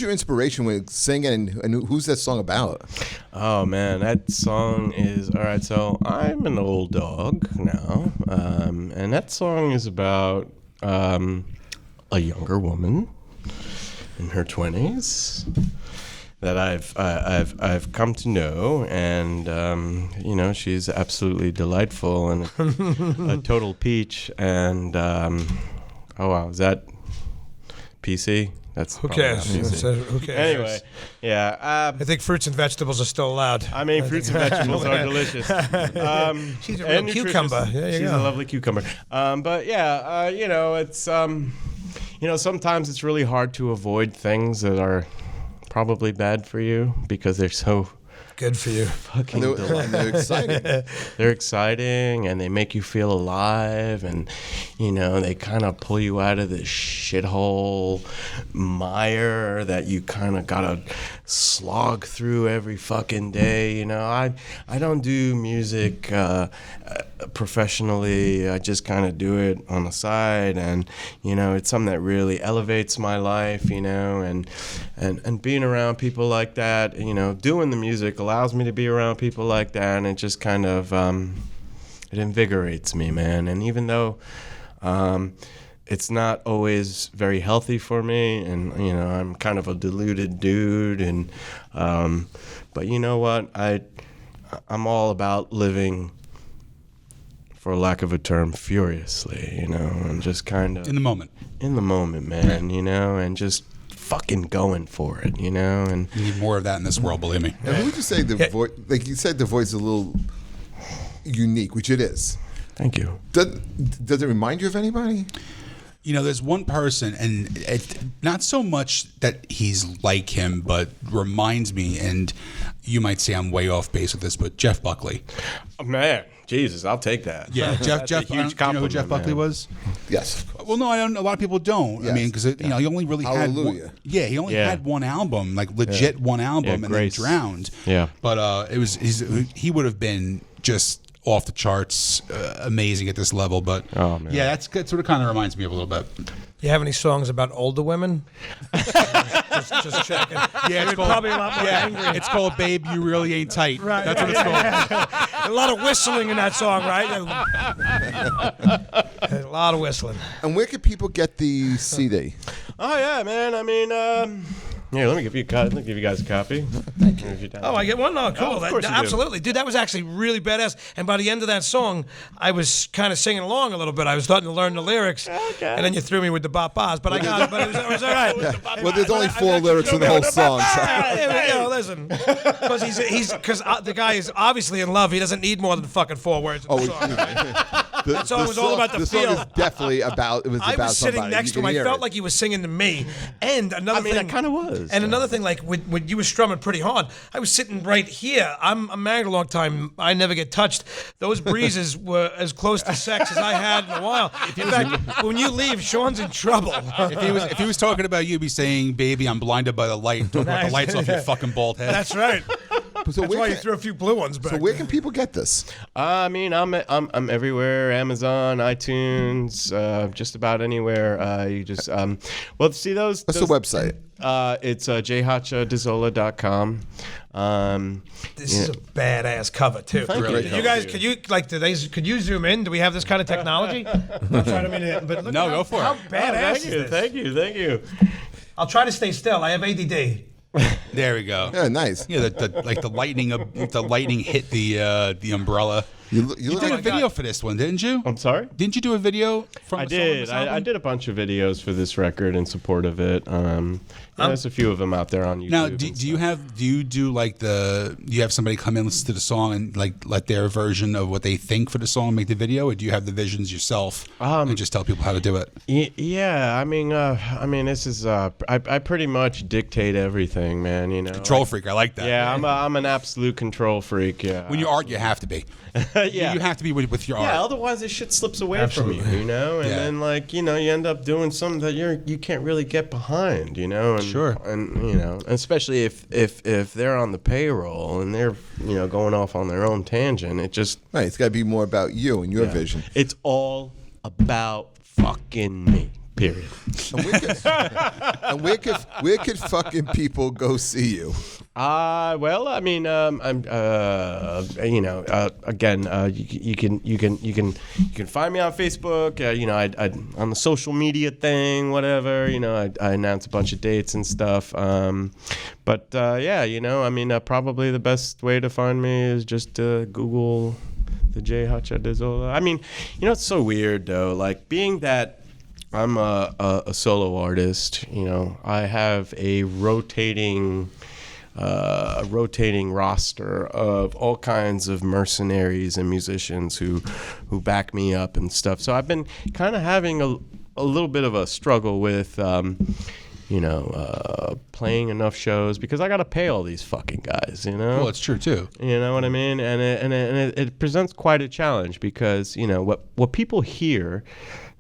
your inspiration when singing, and who's that song about? Oh man, that song is all right. So I'm an old dog now, and that song is about a younger woman in her 20s that I've come to know, and she's absolutely delightful and a total peach. And oh wow, is that PC. That's Who probably cares? not PC. Who cares? Anyway, yeah. I think fruits and vegetables are still allowed. I mean, fruits and vegetables are delicious. She's a and real cucumber. nutritious. There you She's go. a lovely cucumber. But yeah, it's sometimes it's really hard to avoid things that are probably bad for you because they're so Good for you. fucking And delightful. they're exciting. They're exciting and they make you feel alive, and they kind of pull you out of this shithole mire that you kind of gotta slog through every fucking day. I don't do music professionally. I just kind of do it on the side, and it's something that really elevates my life. And being around people like that, doing the music allows me to be around people like that, and it just kind of it invigorates me, man. And even though it's not always very healthy for me, and I'm kind of a deluded dude, and but you know what, I'm all about living, for lack of a term, furiously, and just kind of In the moment. in the moment, man, and just fucking going for it, and You need more of that in this world, believe me. And who would you say the voice? Like you said, the voice is a little unique, which it is. thank you. Does it remind you of anybody? There's one person, and not so much that he's like him, but reminds me, and you might say I'm way off base with this, but Jeff Buckley. Oh, man, Jesus, I'll take that. Yeah, That's Jeff. a huge Do you know who Jeff compliment, Buckley man. was? Yes. Well, no, I don't. A lot of people don't. I Yes. mean, because he only really Hallelujah. had. He only Yeah. had one album, like legit one album, Yeah, and then Grace. drowned. Yeah. But he would have been just off the charts, amazing at this level. But Oh, man. yeah, that sort of kind of reminds me of a little bit. You have any songs about older women? just checking. Yeah, it's Probably a lot more angry. It's called "Babe, You Really Ain't Tight." Right. That's what it's called. A lot of whistling in that song, right? A lot of whistling. And where can people get the CD? Oh yeah, man. I mean, here, let me give you guys a copy. Thank you. Oh, I get one? Oh, cool. Oh, of course you do. Absolutely. Dude, that was actually really badass. And by the end of that song, I was kind of singing along a little bit. I was starting to learn the lyrics. Okay. And then you threw me with the bop-bahs. But I got it. But it was all right. Well, there's only 4 lyrics in the whole song. So. There we go. Listen. Because the guy is obviously in love. He doesn't need more than fucking 4 words in the song. That song was all about the song feel. is definitely about. It was I about was sitting somebody. next You to him. can I hear felt it. like he was singing to me. And another thing. I kind of was. And another thing, like when you were strumming pretty hard, I was sitting right here. I'm married a long time. I never get touched. Those breezes were as close to sex as I had in a while. In fact, when you leave, Sean's in trouble. If he was talking about you, he'd be saying, "Baby, I'm blinded by the light. Don't put the lights off your fucking bald head." That's right. So That's where why you can- threw a few blue ones back. So where can people get this? I mean, I'm everywhere. Amazon, iTunes, just about anywhere. You just well, see those. What's the website? It's jhachadezola.com. This is a badass cover too. Really? You guys, could you zoom in? Do we have this kind of technology? I'm trying to but look No, how, go for how it. badass is this? Thank you. I'll try to stay still. I have ADD. There we go. Yeah, nice. Yeah, the lightning hit the umbrella. You You look did a like video for this one, didn't you? I'm sorry. Didn't you do a video from? I the song on did. this I album? did a bunch of videos for this record in support of it. There's a few of them out there on YouTube. Now, and do you have somebody come in, listen to the song, and like let their version of what they think for the song make the video, or do you have the visions yourself and just tell people how to do it? Yeah, I mean, this is I pretty much dictate everything, man. Control freak, I like that. Yeah, I'm an absolute control freak. Yeah. When you art, you have to be. yeah. You have to be with your art. Yeah, otherwise this shit slips away from you, And Yeah. then you end up doing something that you can't really get behind, And, Sure. And especially if they're on the payroll and they're going off on their own tangent, it just right. It's got to be more about you and your vision. It's all about fucking me. Period. And where could fucking people go see you? Well, I mean, again, you can find me on Facebook. I on the social media thing, whatever. I announce a bunch of dates and stuff. Probably the best way to find me is just Google the J Hacha de Zola. I mean, it's so weird though. Like being that I'm a solo artist. You know, I have a rotating roster of all kinds of mercenaries and musicians who back me up and stuff. So I've been kind of having a little bit of a struggle with playing enough shows because I got to pay all these fucking guys, you know? Well, it's true, too. You know what I mean? And it presents quite a challenge because, you know, what people hear,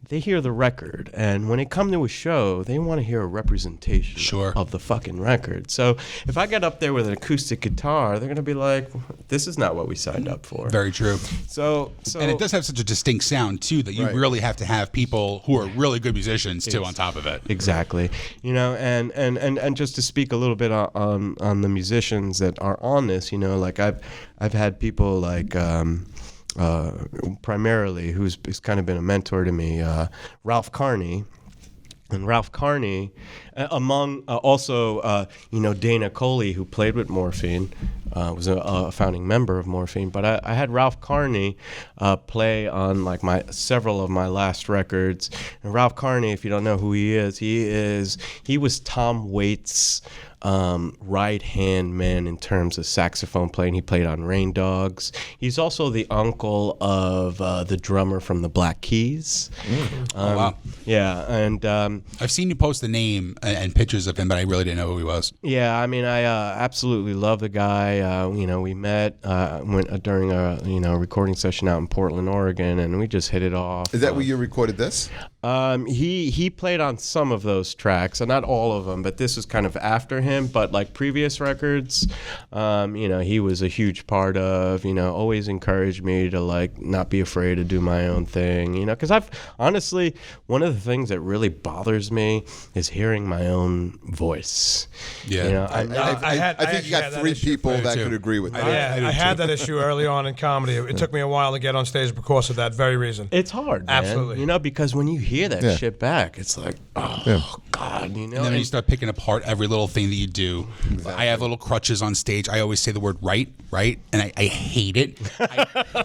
they hear the record. And when they come to a show, they want to hear a representation of the fucking record. So if I get up there with an acoustic guitar, they're going to be like, this is not what we signed up for. Very true. So and it does have such a distinct sound, too, that you really have to have people who are really good musicians, too, on top of it. Exactly. You know, and just to speak a little bit on the musicians that are on this, you know, like I've had people like primarily who's kind of been a mentor to me, Ralph Carney. And Ralph Carney, among also, Dana Coley, who played with Morphine, was a founding member of Morphine. But I had Ralph Carney play on like several of my last records. And Ralph Carney, if you don't know who he was Tom Waits' right-hand man in terms of saxophone playing. He played on Rain Dogs. He's also the uncle of the drummer from the Black Keys. Oh, wow. Yeah, and I've seen you post the name and pictures of him, but I really didn't know who he was. Yeah, I mean, I absolutely love the guy. We met during a recording session out in Portland, Oregon, and we just hit it off. Is that where you recorded this? He played on some of those tracks, and not all of them, but this was kind of after him. But like previous records, he was a huge part of, always encouraged me to like not be afraid to do my own thing, because I've honestly, one of the things that really bothers me is hearing my own voice. Yeah. I think you got three people that could agree with that. I had that issue early on in comedy. It took me a while to get on stage because of that very reason. It's hard, man. Absolutely. Because when you hear that shit back, it's like, God, And then when you start picking apart every little thing that you do. Exactly. I have little crutches on stage. I always say the word right, and I hate it.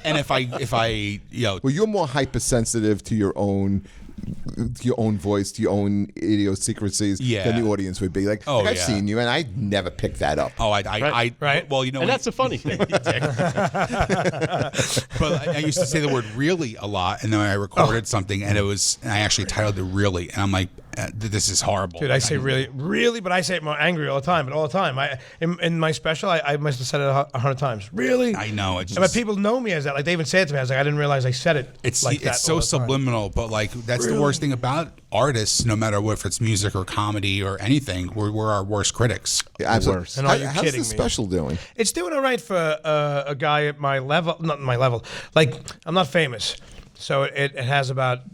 And if I well, you're more hypersensitive to your own voice, to your own idiosyncrasies than the audience would be. I've seen you, and I never picked that up. Oh, right. Well, and that's a funny thing. But I used to say the word really a lot, and then I recorded something, and I actually titled it really, and I'm like, this is horrible. Dude, I say really, but I say it more angry all the time. But all the time, in my special, I must have said it 100 times. Really? I know. But people know me as that. Like they even say it to me. I was like, I didn't realize I said it. It's that so subliminal, but like that's the worst thing about artists. No matter if it's music or comedy or anything, we're our worst critics. Yeah, absolutely. And are you how's kidding the special doing? It's doing all right for a guy at my level. Not my level. Like I'm not famous. So it has about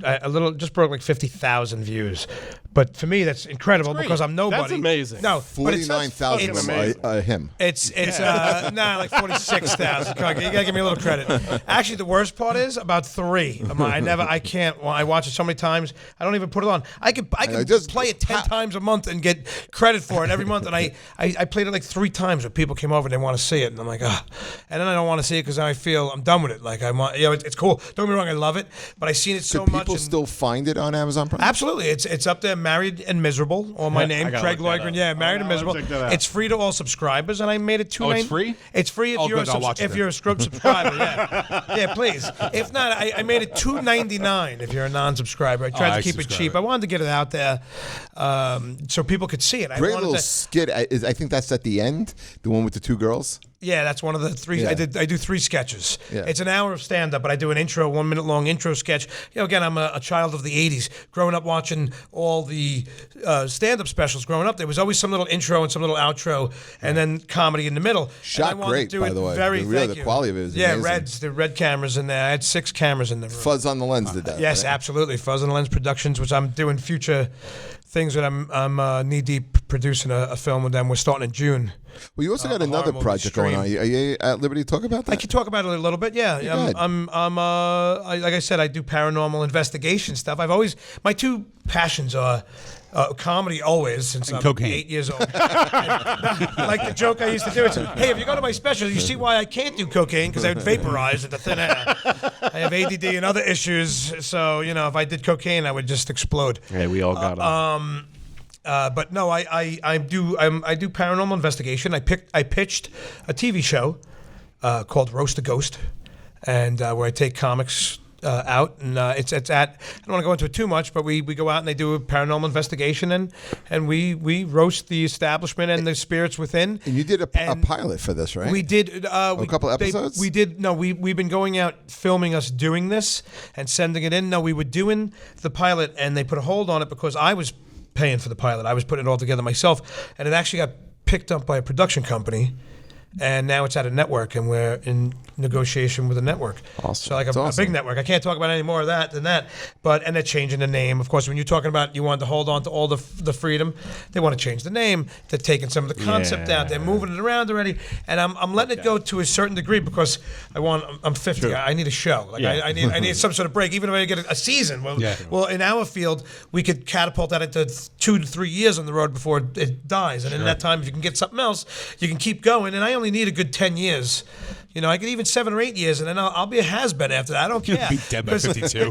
just broke like 50,000 views. But for me, that's incredible because I'm nobody. That's amazing. No, 49,000 of him. It's like 46,000. You gotta give me a little credit. Actually, the worst part is about 3. I can't. Well, I watch it so many times. I don't even put it on. I can play it 10 times a month and get credit for it every month. And I played it like 3 times when people came over and they want to see it, and I'm like, and then I don't want to see it because I feel I'm done with it. Like it's cool. Don't get me wrong, I love it, but I've seen it so much. People still find it on Amazon Prime? Absolutely, it's up there. Married and Miserable, or my name, Craig Loydgren. Yeah, Married and Miserable. It's free to all subscribers, and I made it $2.99. Oh, it's free? It's free if you're a Scrub subscriber. Yeah, please. If not, I made it $2.99 if you're a non-subscriber. I tried to keep it cheap. I wanted to get it out there so people could see it. Great little skit. I think that's at the end, the one with the 2 girls. Yeah, that's one of the 3. Yeah. I do 3 sketches. Yeah. It's an hour of stand-up, but I do an intro, 1-minute long intro sketch. Again, I'm a child of the 80s. Growing up watching all the stand-up specials growing up, there was always some little intro and some little outro, and then comedy in the middle. Shot great, by the way. The quality of it is amazing. The red cameras in there. I had 6 cameras in the room. Fuzz on the Lens did that. Yes, right? Absolutely. Fuzz on the Lens Productions, which I'm doing future things that I'm knee-deep producing a film with them. We're starting in June. Well, you also got another project going on. Are you at liberty to talk about that? I can talk about it a little bit. Yeah, like I said, I do paranormal investigation stuff. My 2 passions are Comedy always, since I'm cocaine. 8 years old. Like the joke I used to do, it's, hey, if you go to my special, you see why I can't do cocaine, because I would vaporize into thin air. I have ADD and other issues, so, if I did cocaine, I would just explode. Hey, we all got them. But no, I do paranormal investigation. I pitched a TV show called Roast a Ghost, and where I take comics out, and it's at, I don't want to go into it too much, but we go out and they do a paranormal investigation, and we roast the establishment and the spirits within. And you did a pilot for this, right? We did a couple episodes. We've been going out filming us doing this and sending it in. No, we were doing the pilot, and they put a hold on it because I was paying for the pilot. I was putting it all together myself, and it actually got picked up by a production company. And now it's at a network, and we're in negotiation with a network. Awesome. So like a big network. I can't talk about any more of that than that. And they're changing the name. Of course, when you're talking about you want to hold on to all the freedom, they want to change the name. They're taking some of the concept out. They're moving it around already. And I'm letting it go to a certain degree because I'm 50. True. I need a show. Like I need some sort of break. Even if I get a season. Well, in our field, we could catapult that into 2 to 3 years on the road before it dies. And in that time, if you can get something else, you can keep going. And I only need a good 10 years. I could even 7 or 8 years, and then I'll be a has-been after that. I don't care. You'll be dead by 52.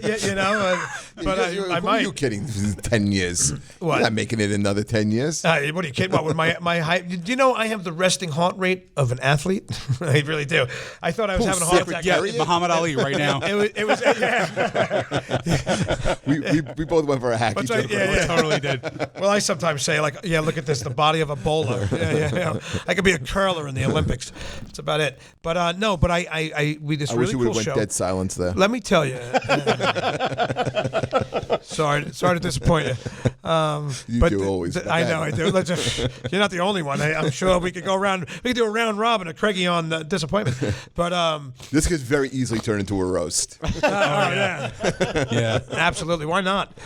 But I might. Are you kidding? 10 years. What? You're not making it another 10 years. What are you kidding? What, with my height? Do you know I have the resting heart rate of an athlete? I really do. I thought I was having a heart attack. Yeah, Muhammad Ali right now. It was we both went for a hack. Totally did. Well, I sometimes say, look at this, the body of a bowler. I could be a curler in the Olympics. That's about it. But we just I really wish you cool would have went show. dead silence there. Let me tell you. Sorry to disappoint you. You do always. I know I do. You're not the only one. I'm sure we could go around. We could do a round robin of Craigie on disappointment. But this could very easily turn into a roast. Yeah, absolutely. Why not?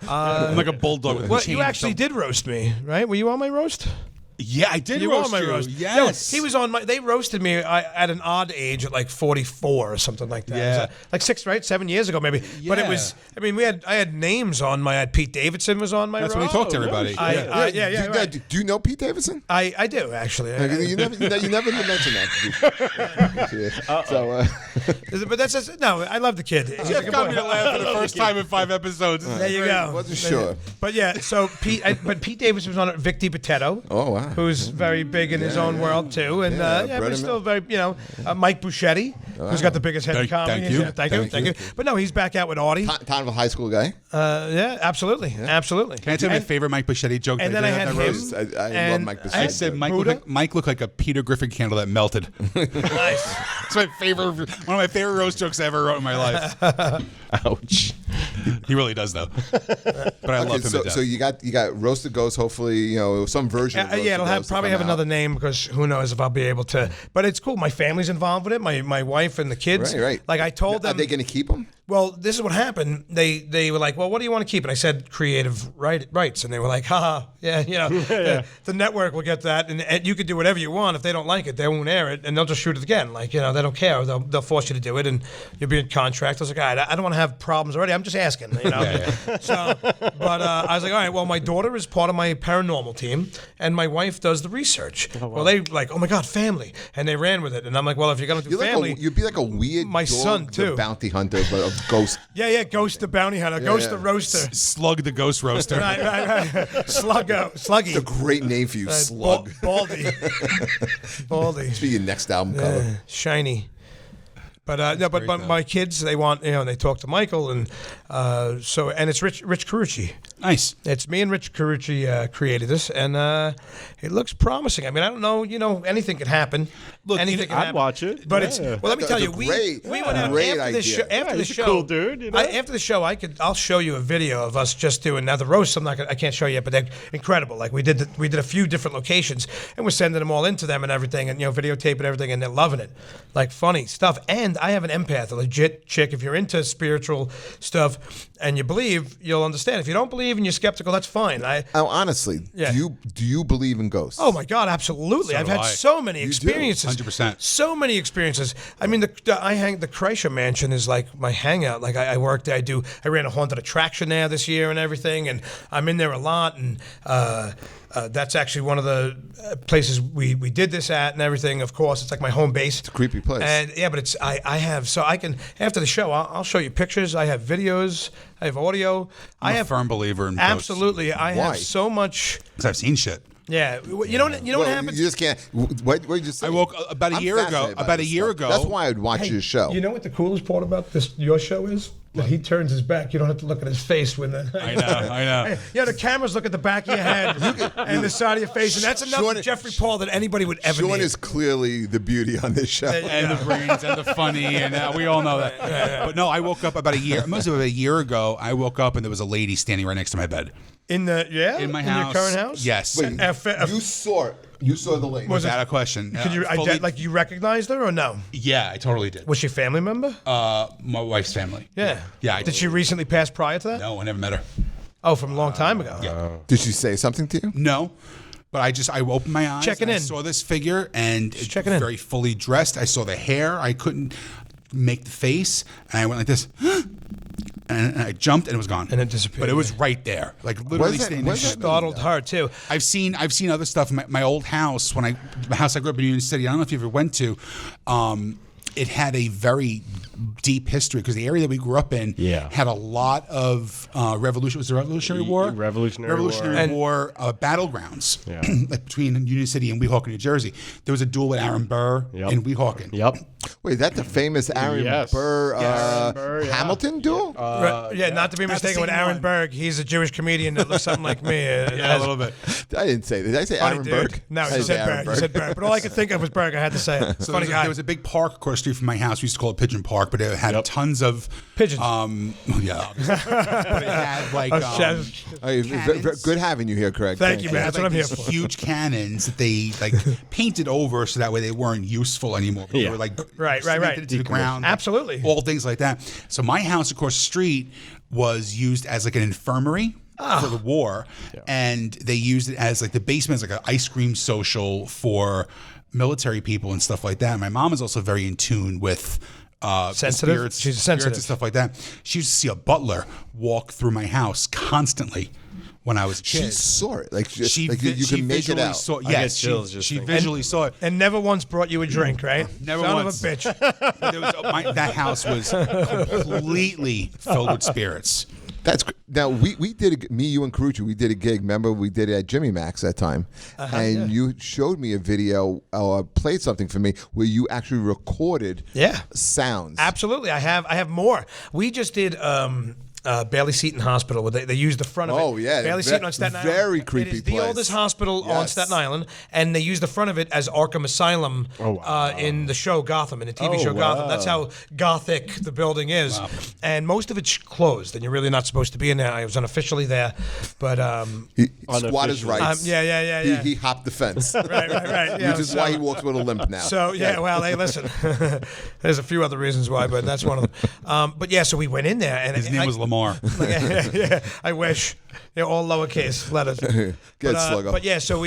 I'm like a bulldog with a chain. You actually did roast me, right? Were you on my roast? Yeah, I did You roast were on my you. roast. Yes. No, he was on my. They roasted me at an odd age at like 44 or something like that. Yeah. Like 7 years ago maybe. But it was. I mean, I had names on my. I had Pete Davidson was on my. That's roast. when we talked to everybody. Right. Do you know Pete Davidson? I do actually. You never mentioned that. But that's just, no. I love the kid. He's a Jeff good got boy. me to laugh for the first time in 5 episodes. There you go. Wasn't sure. But yeah, so Pete Davidson was on it. Vic DiPotetto. Oh wow. Who's very big in his own world too, and but he's still very, Mike Buschetti, who's got the biggest head in comedy. Thank you. Thank you. But no, he's back out with Audie. Kind of a high school guy. Yeah, absolutely. Can I tell you my favorite Mike Buschetti joke? And that then I did had on that him. roast? I love Mike Buschetti. I said Mike looked like a Peter Griffin candle that melted. Nice. It's my favorite, one of my favorite roast jokes I ever wrote in my life. Ouch. He really does though. But I love him to death. So you got Roasted Ghost. Hopefully, some version. Of Roasted It'll Ghost probably will have come another out. name because who knows if I'll be able to. But it's cool. My family's involved with it. My wife and the kids. Right. Like I told them. Are they going to keep them? Well, this is what happened. They were like, well, what do you want to keep? And I said creative rights. And they were like, haha, the network will get that. And you can do whatever you want. If they don't like it, they won't air it. And they'll just shoot it again. Like, they don't care. They'll force you to do it. And you'll be in contract. I was like, all right, I don't want to have problems already. I'm just asking, So, but I was like, all right, well, my daughter is part of my paranormal team. And my wife does the research. Oh, wow. Well, they like, oh, my God, family. And they ran with it. And I'm like, well, if you're going to do family. You'd be like a weird my dog, son, too. the bounty hunter, but a ghost. Yeah, Ghost the bounty hunter, Ghost the roaster. Slug the ghost roaster. Right. Sluggy. It's a great name for you, Slug. Baldy. Should be your next album cover. Shiny. But but my kids, they want, and they talk to Michael, and and it's Rich Carucci. Nice. It's me and Rich Carucci created this, and it looks promising. I mean, I don't know, anything could happen. Look, anything can I'd happen. watch it. But it's well. Let me tell you, we went out great after this show. idea. After the he's a show, cool dude. after the show, I'll show you a video of us just doing now the roasts. I can't show you yet, but they're incredible. Like we did a few different locations, and we're sending them all into them and everything, and videotape and everything, and they're loving it, like funny stuff. And I have an empath, a legit chick. If you're into spiritual stuff and you believe, you'll understand. If you don't believe and you're skeptical, that's fine. Honestly, Yeah. do you believe in ghosts? Oh my God, absolutely! So I've do had I. so many You do? experiences. 100%. So many experiences. I mean, the Kreischer Mansion is like my hangout. Like I work there. I ran a haunted attraction there this year and everything, and I'm in there a lot. And that's actually one of the places we did this at and everything. Of course, it's like my home base. It's a creepy place. And yeah, but it's I have, so I can, after the show, I'll show you pictures. I have videos. I have audio. I'm I a have firm believer in ghosts. absolutely. I Why? have so much. Because I've seen shit. Yeah, you know what Well, happens. You just can't. What did you just say? I woke about a I'm year ago. fascinated by About a this year stuff. ago. That's why I'd watch your show. You know what the coolest part about your show is? That he turns his back. You don't have to look at his face when the. I know. Yeah, the cameras look at the back of your head and the side of your face, and that's enough Sean- for Jeffrey Paul that anybody would ever Sean need. is clearly the beauty on this show. And the brains and the funny, and we all know that. But no, I woke up about a year. It must have been a year ago. I woke up and there was a lady standing right next to my bed. In my house. your current house. Yes. Wait, you saw it. You saw the lady. Without a question. Could you you recognized her or no? Yeah, I totally did. Was she a family member? My wife's family. Yeah. Yeah. Did she recently pass prior to that? No, I never met her. Oh, from a long time ago. Yeah. Did she say something to you? No. But I opened my eyes. Checking and I in. saw this figure and checking in. very fully dressed. I saw the hair. I couldn't make the face, and I went like this. And I jumped, and it was gone. And it disappeared. But it was right there, like literally standing there. Startled her too. I've seen other stuff. My old house, the house I grew up in Union City. I don't know if you ever went to. It had a very deep history because the area that we grew up in had a lot of revolution. Was the Revolutionary War? Revolutionary War battlegrounds like between Union City and Weehawken, New Jersey. There was a duel with Aaron Burr in Weehawken. Yep. Wait, is that the famous Aaron Burr, Hamilton duel? Not to be mistaken with same Aaron one. Berg. He's a Jewish comedian that looks something like me. Yeah, a little bit. I didn't say that. Did I say Funny Aaron dude. Burke? No, I he didn't say said Aaron Berg. He said Berg. But all I could think of was Berg. I had to say it. So Funny guy. there was a big park across the street from my house. We used to call it Pigeon Park, but it had tons of Pigeons. Yeah, obviously. But it had like Hey, good having you here, Craig. Thank you, man. It had, That's what I'm here these for. huge cannons that they painted over so that way they weren't useful anymore. They were Right. cemented to the ground. Absolutely. All things like that. So my house across the street was used as like an infirmary for the war, and they used it as like the basement as like an ice cream social for military people and stuff like that. My mom is also very in tune with Sensitive? spirits, She's spirits sensitive. and stuff like that. She used to see a butler walk through my house constantly when I was a kid. She saw it. Like, you She can make it visually out. Saw, get yes, chills she just thinking. visually saw it. And never once brought you a drink, right? Never Son once. of a bitch. But there was, that house was completely filled with spirits. Now we did me, you, and Carucci. We did a gig. Remember, we did it at Jimmy Mac's that time, and you showed me a video or played something for me where you actually recorded sounds. Absolutely. I have more. We just did Bailey Seton Hospital, where they used the front of it. Oh, yeah. Bailey Seton on Staten Island. Very creepy It is the place. oldest hospital on Yes. Staten Island, and they used the front of it as Arkham Asylum in the show Gotham, in the TV show Gotham. That's how gothic the building is. And most of it's closed, and you're really not supposed to be in there. I was unofficially there, but Squatters' rights. yeah. He hopped the fence, right. Yeah, which is why he walks with a limp now. So well, hey, listen. There's a few other reasons why, but that's one of them. But yeah, so we went in there, and His name was Lamar. yeah, I wish. They're all lowercase letters. Sluggo. But yeah, so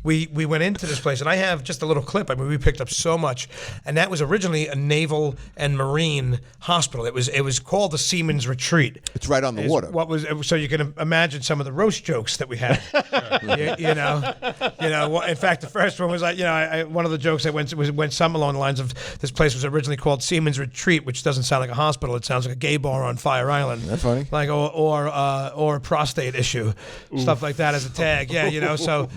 we went into this place, and I have just a little clip. I mean, we picked up so much, and that was originally a naval and marine hospital. It was called the Seamen's Retreat. It's right on the water. So you can imagine some of the roast jokes that we had. you know. In fact, the first one was like, one of the jokes that went something along the lines of, this place was originally called Seamen's Retreat, which doesn't sound like a hospital. It sounds like a gay bar on Fire Island. That's funny. Like or a prostate issue, stuff like that as a tag. Yeah, So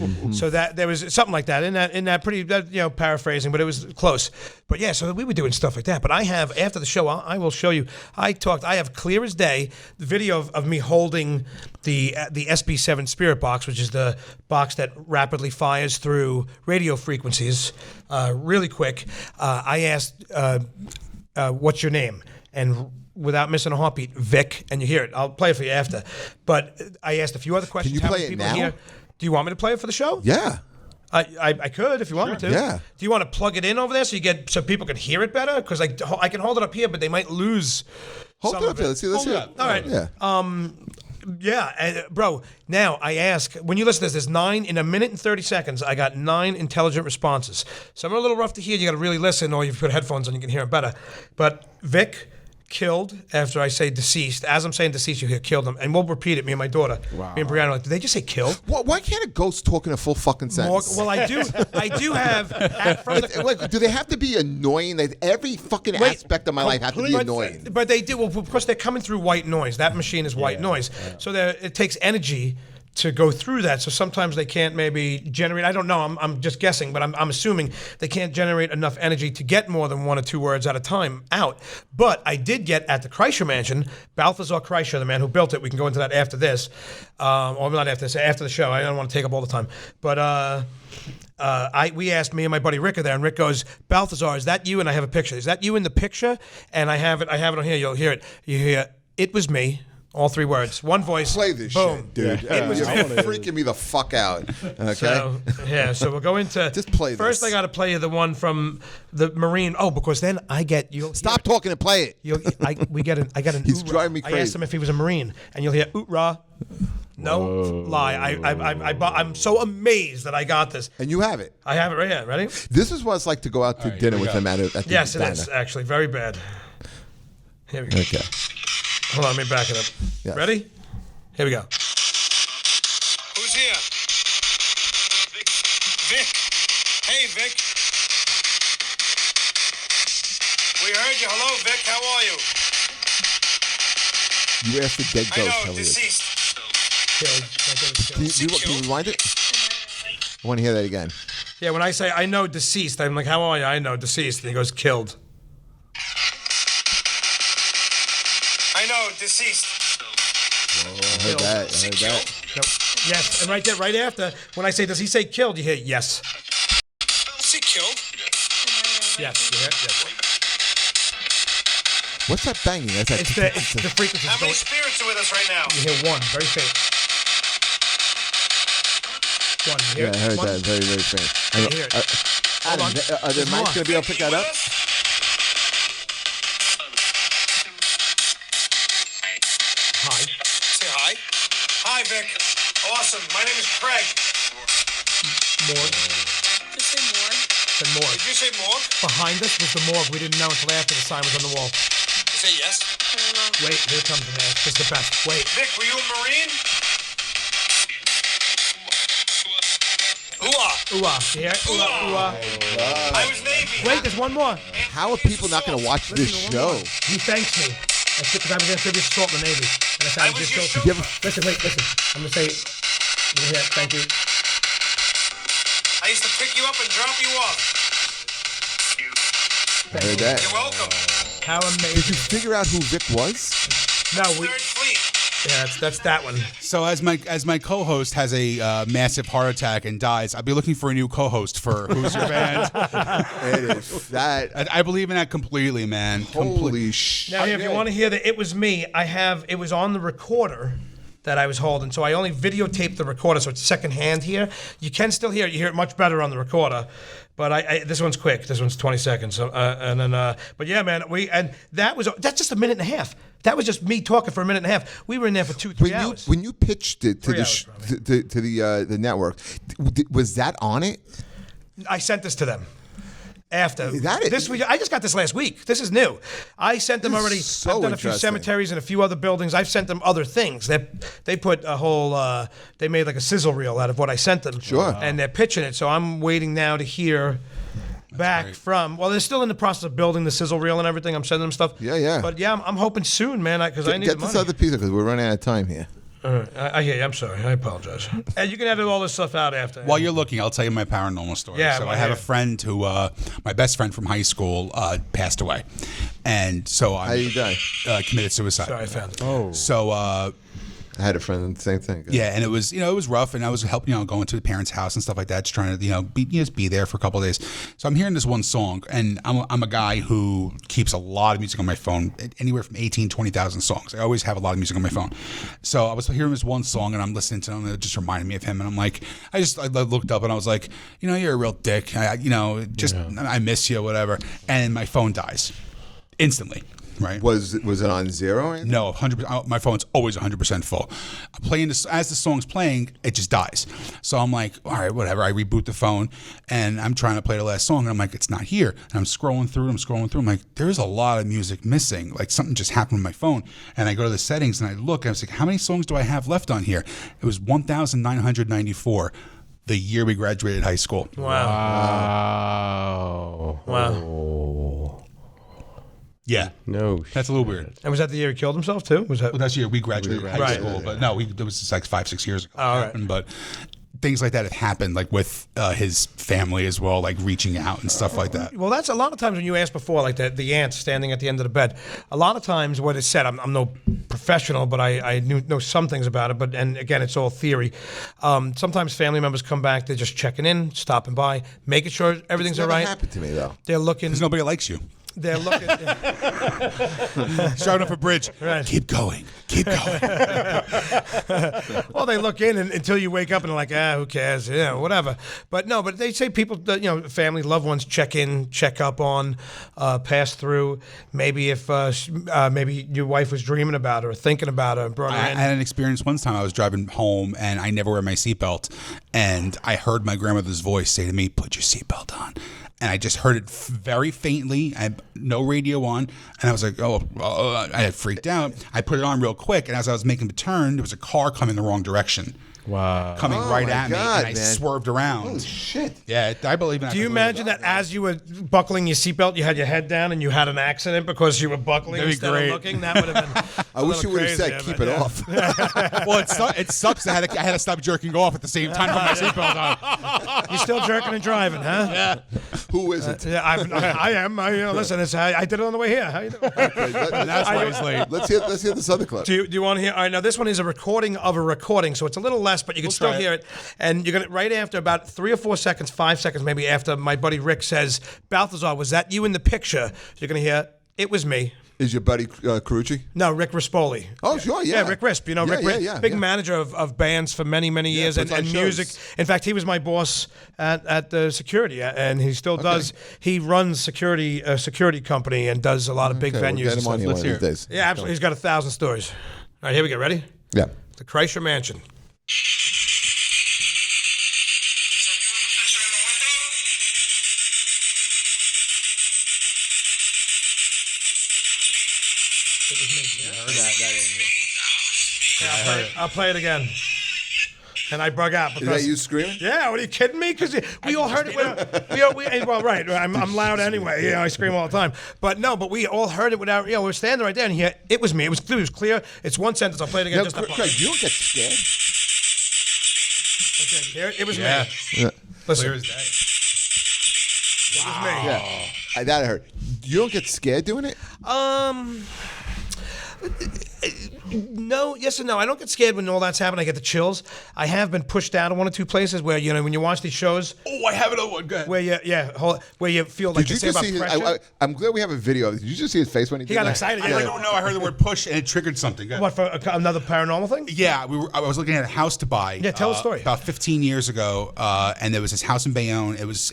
that there was something like that in that pretty paraphrasing, but it was close. But yeah, so we were doing stuff like that. But I have, after the show, I will show you. I have clear as day the video of me holding the SB7 Spirit Box, which is the box that rapidly fires through radio frequencies really quick. I asked, what's your name? And without missing a heartbeat, Vic, and you hear it. I'll play it for you after. But I asked a few other questions. Can you How play many it people now? Here? Do you want me to play it for the show? Yeah. I could if you want me to. Yeah. Do you want to plug it in over there so people can hear it better? Because I can hold it up here, but they might lose. Hold some it up of here. Let's see. Let's see. All right. Yeah. Yeah, and, bro. Now I ask when you listen to this. There's 9 in a minute and 30 seconds. I got 9 intelligent responses. Some are a little rough to hear. You got to really listen, or you put headphones on, you can hear them better. But Vic killed after I say deceased. As I'm saying deceased, you hear killed him, and we'll repeat it. Me and my daughter. Wow. Me and Brianna are like, did they just say killed? Why can't a ghost talk in a full fucking sentence? Well, I do have from the. Like, do they have to be annoying? Like, every fucking aspect of my life has to be annoying. But they do. Well, because they're coming through white noise. That machine is white noise. So it takes energy to go through that. So sometimes they can't maybe generate. I don't know. I'm just guessing, but I'm assuming they can't generate enough energy to get more than 1 or 2 words at a time out. But I did get at the Kreischer Mansion, Balthazar Kreischer, the man who built it. We can go into that after this, or not after this, after the show. I don't want to take up all the time, but. We asked, me and my buddy Rick are there, and Rick goes, Balthazar, is that you? And I have a picture. Is that you in the picture? And I have it on here. You'll hear it. You hear, it was me. All 3 words. One voice. Play this boom. shit, dude. It was You're freaking me the fuck out. Okay? So we'll go into... Just play this. First, I got to play you the one from the Marine. Oh, because then I get... Stop talking and play it. I get an He's oot-rah. driving me crazy. I asked him if he was a Marine, and you'll hear oot-rah. No lie. I'm so amazed that I got this. And you have it. I have it right here. Ready? This is what it's like to go out to dinner with him at the Yes, diner. it is, actually. Very bad. Here we go. Okay. Hold on, let me back it up. Yes. Ready? Here we go. Who's here? Vic. Hey, Vic. We heard you. Hello, Vic. How are you? You asked the dead ghost. I know, deceased. Can you rewind it? I want to hear that again. Yeah, when I say I know deceased, I'm like, how are you? I know deceased. And he goes, killed. I know, deceased. I heard that. No. Yes, and right there, right after, when I say, does he say killed? You hear, yes. Is he killed? Yes, you hear, yes. What's that banging? That's that. It's the frequency. How many spirits are with us right now? You hear one, very faint. One, you hear Yeah, I heard one? that. Very, very faint. You hear it. Adam, on. are the mics going to be able to pick that up? Hi. Say hi. Hi, Vic. Awesome. My name is Craig. Morgue. Just say more. Said morgue. Did you say morgue? Behind us was the morgue. We didn't know until after the sign was on the wall. You say yes? I don't know. Wait, here it comes in there. This is the best. Wait. Vic, were you a Marine? Ooh-ah. Ooh-ah. You hear it? Ooh-ah, ooh-ah. I was Navy. Wait, there's one more. How are people not going to watch this show? He thanks me. That's because I was going to tribute assault in the Navy. And I said, I was your just chauffeur. Listen, wait, listen. I'm going to say, you hear it? Thank you. I used to pick you up and drop you off. I heard that. You're welcome. How Did you amazing. figure out who Vic was? No, we. Third Fleet. Yeah, that's that one. So as my co-host has a massive heart attack and dies, I'll be looking for a new co-host for Who's Your Band. It is that. I believe in that completely, man. Holy shit. Now, if you want to hear that it was me, it was on the recorder that I was holding. So I only videotaped the recorder, so it's secondhand here. You can still hear it. You hear it much better on the recorder. But this one's quick. This one's 20 seconds. So, but yeah, man, that's just a minute and a half. That was just me talking for a minute and a half. We were in there for 2-3 hours. When you pitched it to 3 hours, the network, was that on it? I sent this to them. After Is that it? I just got this last week. This is new. I sent them This is already. so I've done a few interesting. cemeteries and a few other buildings. I've sent them other things. They put a whole. They made like a sizzle reel out of what I sent them. Sure. And they're pitching it. So I'm waiting now to hear back from. Well, they're still in the process of building the sizzle reel and everything. I'm sending them stuff. Yeah. But yeah, I'm hoping soon, man, because I need the Get this money. other piece because we're running out of time here. I hear you. I'm sorry. I apologize. And you can edit all this stuff out after. While you're looking, I'll tell you my paranormal story. Yeah, so well, I have yeah. a friend who, my best friend from high school, passed away, and so How you die? committed suicide. Sorry, I found it. So I had a friend the same thing. Yeah, and it was rough, and I was helping going to the parents' house and stuff like that, just trying to be there for a couple of days. So I'm hearing this one song, and I'm a guy who keeps a lot of music on my phone, anywhere from 18, 20,000 songs. I always have a lot of music on my phone. So I was hearing this one song, and I'm listening to it, and it just reminded me of him, and I'm like, I looked up, and I was like, you're a real dick. I miss you, whatever. And my phone dies instantly. Right. Was it on zero? Or anything? No, 100%. My phone's always 100% full. I'm playing this as the song's playing, it just dies. So I'm like, all right, whatever. I reboot the phone, and I'm trying to play the last song, and I'm like, it's not here. And I'm scrolling through. I'm like, there's a lot of music missing. Like something just happened with my phone. And I go to the settings and I look, and I was like, how many songs do I have left on here? It was 1,994. The year we graduated high school. Wow. Yeah. No. That's a little weird. And was that the year he killed himself too? Was that? Well, that's the year we graduated high Right. school, but no, it was just like 5-6 years ago. All right. Happened, but things like that have happened, like with his family as well, like reaching out and stuff like that. Well, that's a lot of times when you asked before, like the ant standing at the end of the bed. A lot of times what is said, I'm no professional, but I know some things about it. But and again, it's all theory. Sometimes family members come back, they're just checking in, stopping by, making sure everything's all Never right. happened to me though. They're looking. Because nobody likes you. They're looking. Showing up a bridge. Right. Keep going. Keep going. Well, they look in until you wake up and they're like, who cares? Yeah, whatever. But no, but they say people, family, loved ones check in, check up on, pass through. Maybe if maybe your wife was dreaming about her or thinking about her and brought her I in. had an experience one time. I was driving home and I never wear my seatbelt, and I heard my grandmother's voice say to me, "Put your seatbelt on." And I just heard it very faintly. I had no radio on, and I was like, I had freaked out. I put it on real quick, and as I was making the turn, there was a car coming the wrong direction. Wow. Coming Oh right my at me, God, and I man. swerved around. Holy shit. Yeah, I believe in that. Do you imagine that as you were buckling your seatbelt, you had your head down and you had an accident because you were buckling That'd be instead great. of looking? That would have been. I wish you would have said, keep it off. Well, it sucks. I had to stop jerking off at the same time with my seatbelt on. You're still jerking and driving, huh? Yeah. Who isn't? Yeah, I am. Listen, I did it on the way here. How you doing? That's why he's late. Let's hear this other clip. Do you want to hear? All right, now this one is a recording of a recording, so it's a little less, but you can still try it. hear it. And you're gonna right after about 3 or 4 seconds, 5 seconds maybe after my buddy Rick says, "Balthazar, was that you in the picture?" You're gonna hear, "It was me." Is your buddy Carucci? No, Rick Rispoli. Oh, sure, yeah. Yeah, Rick Risp. You know, Yeah, Rick Risp, yeah, big yeah. manager of bands for many, many years puts on and music. shows. In fact, he was my boss at the security, and he still does. He runs security company and does a lot of big Okay, venues. we'll get and him on stuff. here one of these days. Yeah, absolutely. He's got 1,000 stories. All right, here we go. Ready? Yeah. The Kreischer Mansion. I'll play it again. And I bug out Is because that you screaming? yeah, what are you kidding me? Because we all heard it. Well, right. I'm loud anyway. You know, I scream all the time. But no, we all heard it without. We're standing right there, and here it was me. It was clear. It's one sentence. I'll play it again. No, just Craig, you don't get scared. Okay, here it was Yeah. me. Yeah. Listen, Clear as day. it was me. Yeah. That I heard. You don't get scared doing it? No, yes and no. I don't get scared when all that's happening. I get the chills. I have been pushed out of 1 or 2 places where when you watch these shows, Oh, I have another one. Go ahead. where where you feel like Did you they say just about see his, pressure. I'm glad we have a video of it. Did you just see his face when he did got that? excited. I Yeah. don't know. I heard the word push and it triggered something. Go ahead. What for another paranormal thing? Yeah, I was looking at a house to buy. Yeah, tell the story. About 15 years ago, and there was this house in Bayonne. It was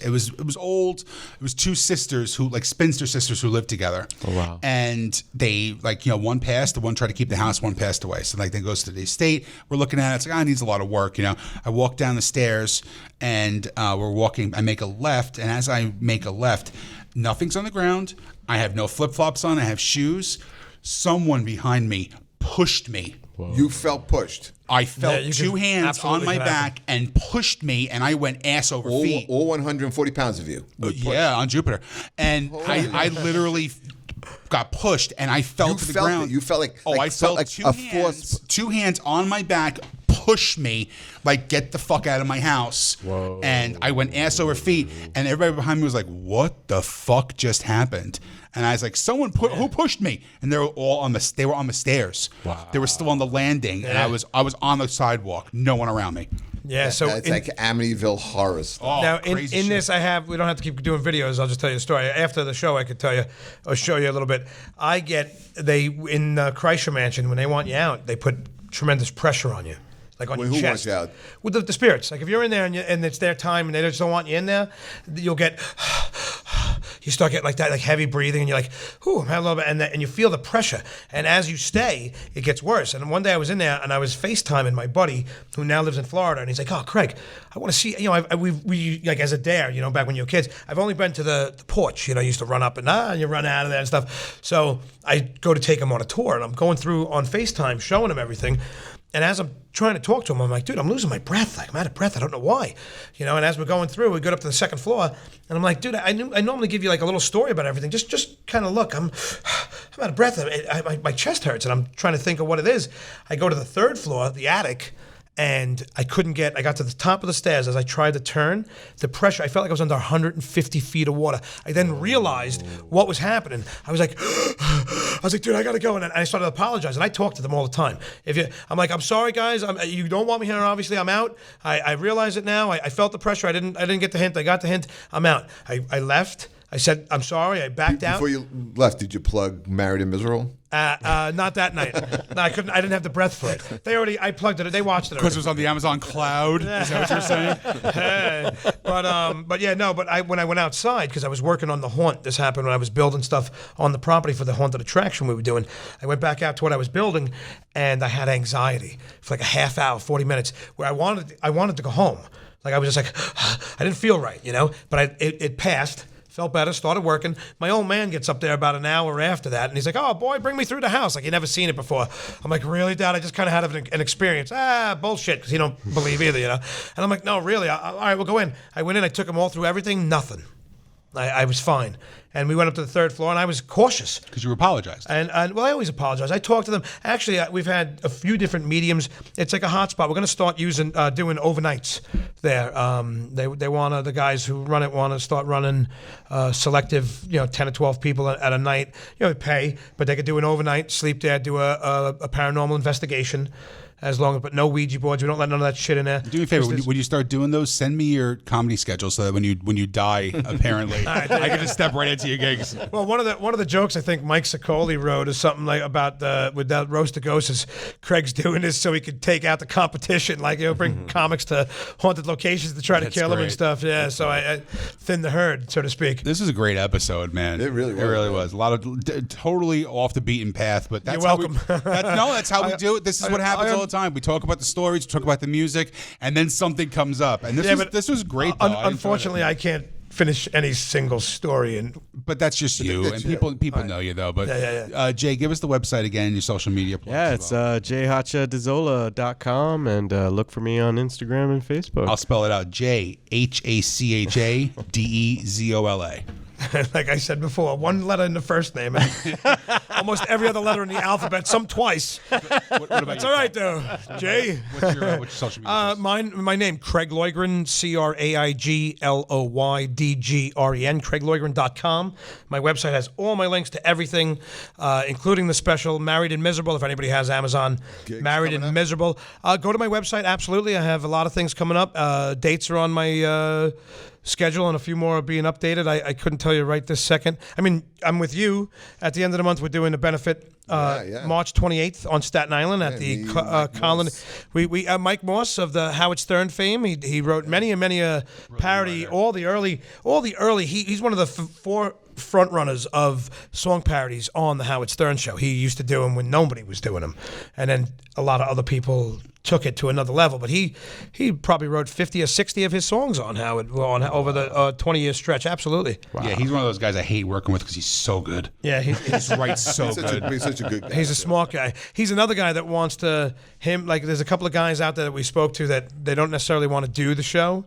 old. It was 2 sisters who spinster sisters who lived together. Oh, wow. And they one passed, the one tried to keep the house, one passed away. So then goes to the estate. We're looking at it. It's like, it needs a lot of work. I walk down the stairs and we're walking. I make a left, and as I make a left, nothing's on the ground. I have no flip flops on. I have shoes. Someone behind me pushed me. You felt pushed. I felt you 2 could- hands absolutely on my could happen. back and pushed me, and I went ass over feet. All 140 pounds of you. were pushed. Yeah, on Jupiter. And I literally got pushed, and I fell You to the felt ground. it. You felt like- I felt felt like 2 a hands, force. 2 hands on my back, push me, get the fuck out of my house. Whoa. And I went ass over feet, and everybody behind me was like, what what the fuck just happened? And I was like, someone who pushed me? And they were all on the stairs. Wow. They were still on the landing, and I was on the sidewalk. No one around me. Yeah, so it's like Amityville horror stuff. Oh, now crazy in shit. this, we don't have to keep doing videos. I'll just tell you a story. After the show, I could tell you, I'll show you a little bit. In Kreischer Mansion, when they want you out, they put tremendous pressure on you. Like on your Who chest. wants you out? With the spirits. Like if you're in there and it's their time and they just don't want you in there, you'll get, you start getting like that, like heavy breathing, and you're like, whew, I'm having a little bit, and you feel the pressure. And as you stay, it gets worse. And one day I was in there and I was FaceTiming my buddy who now lives in Florida, and he's like, oh, Craig, I want to see, we like as a dare, back when you were kids, I've only been to the porch, I used to run up and you run out of there and stuff. So I go to take him on a tour, and I'm going through on FaceTime, showing him everything. And as I'm trying to talk to him, I'm like, dude, I'm losing my breath. Like, I'm out of breath. I don't know why. And as we're going through, we go up to the second floor, and I'm like, dude, I normally give you like a little story about everything. Just kind of look. I'm out of breath. My chest hurts, and I'm trying to think of what it is. I go to the third floor, the attic, and I got to the top of the stairs. As I tried to turn, the pressure, I felt like I was under 150 feet of water. I then realized what was happening. I was like, dude, I gotta go. And I started to apologize. And I talk to them all the time. I'm like, I'm sorry, guys. You don't want me here. Obviously, I'm out. I realize it now. I felt the pressure. I didn't get the hint. I got the hint. I'm out. I left. I said, I'm sorry. I backed out. Before you left, did you plug Married and Miserable? Not that night. No, I couldn't. I didn't have the breath for it. I plugged it. They watched it. Because it was on the Amazon cloud. Is that what you're saying? But when I went outside, because I was working on the haunt, this happened when I was building stuff on the property for the haunted attraction we were doing. I went back out to what I was building, and I had anxiety for like a half hour, 40 minutes, where I wanted to go home. Like I was just like, I didn't feel right, But it passed. Felt better, started working. My old man gets up there about an hour after that, and he's like, oh, boy, bring me through the house. Like, he'd never seen it before. I'm like, really, Dad? I just kind of had an experience. Bullshit, because he don't believe either, And I'm like, no, really? All right, we'll go in. I went in. I took him all through everything. Nothing. I was fine. And we went up to the third floor, and I was cautious. Because you apologized. And I always apologize. I talked to them. Actually, we've had a few different mediums. It's like a hotspot. We're going to start doing overnights there. They want the guys who run it want to start running selective, 10 or 12 people at a night. Pay, but they could do an overnight, sleep there, do a paranormal investigation. But no Ouija boards. We don't let none of that shit in there. Do me a favor. When you start doing those, send me your comedy schedule so that when you die, apparently, I can just step right into your gigs. Well, one of the jokes I think Mike Sicoli wrote is something like about with that roast of ghosts is Craig's doing this so he could take out the competition, like bring comics to haunted locations to try to kill them and stuff. Yeah, so I thin the herd, so to speak. This is a great episode, man. It really was. It really was. A lot of totally off the beaten path, but that's You're welcome. That's how we do it. This is what happens all the time. We talk about the stories, we talk about the music, and then something comes up. And this was great, though. Unfortunately, I can't finish any single story. But that's just you, and people know you, though. But Jay, give us the website again, your social media plugs. Yeah, it's jhachadezola.com, and look for me on Instagram and Facebook. I'll spell it out, JHACHADEZOLA. Like I said before, one letter in the first name, and almost every other letter in the alphabet, some twice. What about That's all right, though. Jay? What's your social media? My name, Craig Loydgren, CraigLoydgren, CraigLoydgren.com. My website has all my links to everything, including the special Married and Miserable, if anybody has Amazon. Gigs Married and Miserable. Go to my website, absolutely. I have a lot of things coming up. Dates are on my schedule, and a few more are being updated. I couldn't tell you right this second. I mean, I'm with you. At the end of the month, we're doing a benefit March 28th on Staten Island at the Colony. Mike Moss of the Howard Stern fame. He wrote many a parody. All the early. He's one of the four front runners of song parodies on the Howard Stern show. He used to do them when nobody was doing them, and then a lot of other people took it to another level. But he probably wrote 50 or 60 of his songs on Howard over the 20-year stretch. Absolutely. Wow. Yeah, he's one of those guys I hate working with because he's so good. Yeah, he just writes so good. He's such a good guy. He's a smart guy. He's another guy that wants to there's a couple of guys out there that we spoke to that they don't necessarily want to do the show.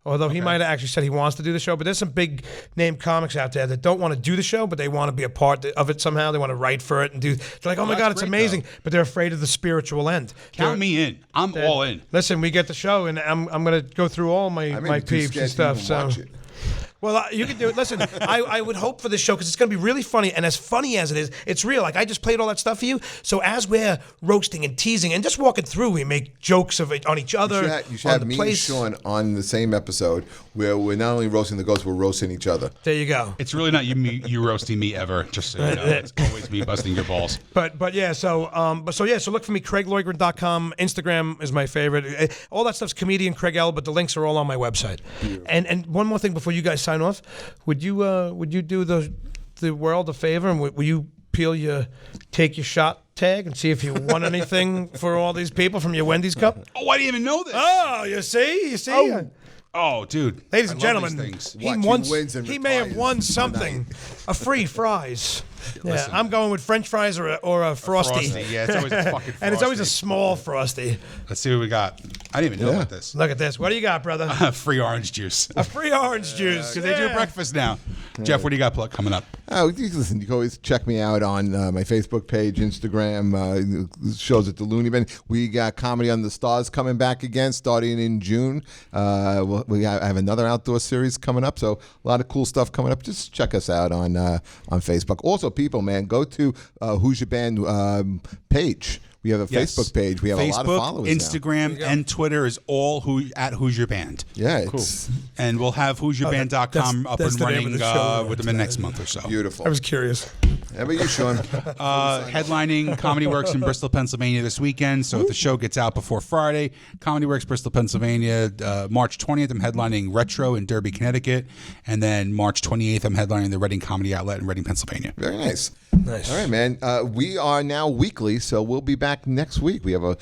Although he might have actually said he wants to do the show, but there's some big name comics out there that don't want to do the show, but they want to be a part of it somehow. They want to write for it and do. They're like, oh my God, it's amazing, but they're afraid of the spiritual end. Count me in. I'm all in. Listen, we get the show, and I'm going to go through all my peeps and stuff. So. Well, you can do it. Listen, I would hope for this show because it's going to be really funny. And as funny as it is, it's real. Like, I just played all that stuff for you. So as we're roasting and teasing and just walking through, we make jokes of it on each other. You should have me and Sean on the same episode where we're not only roasting the ghosts, we're roasting each other. There you go. It's really not you roasting me ever. Just so you know, it's always me busting your balls. But yeah, so look for me, CraigLoydgren.com. Instagram is my favorite. All that stuff's comedian Craig L, but the links are all on my website. And one more thing before you guys sign off, would you do the world a favor and will you take your shot tag and see if you won anything for all these people from your Wendy's cup? Oh, I didn't even know this. Oh, you see. Oh, dude. Ladies and I love gentlemen, these things. he may have won something. A free fries. Yeah, I'm going with French fries or a Frosty. Yeah, it's always a fucking Frosty. And it's always a small Frosty. Let's see what we got. I didn't even know about this. Look at this. What do you got, brother? Free orange juice. A free orange juice. Because they do breakfast now. Jeff, what do you got coming up? Oh, listen, you can always check me out on my Facebook page, Instagram, shows at the Looney Bin. We got Comedy on the Stars coming back again starting in June. I have another outdoor series coming up, so a lot of cool stuff coming up. Just check us out on Facebook. Also, people, man, go to Who's Your Band page. We have a Facebook page. We have a lot of followers Instagram, now. and Twitter is all Who's Your Band. Yeah, cool. And we'll have who'sYourBand.com up and running within the next month or so. Beautiful. I was curious. How about you, Sean? Headlining Comedy Works in Bristol, Pennsylvania this weekend. So if the show gets out before Friday, Comedy Works, Bristol, Pennsylvania. March 20th, I'm headlining Retro in Derby, Connecticut. And then March 28th, I'm headlining the Reading Comedy Outlet in Reading, Pennsylvania. Very nice. Nice. All right, man. We are now weekly, so we'll be back next week. We have a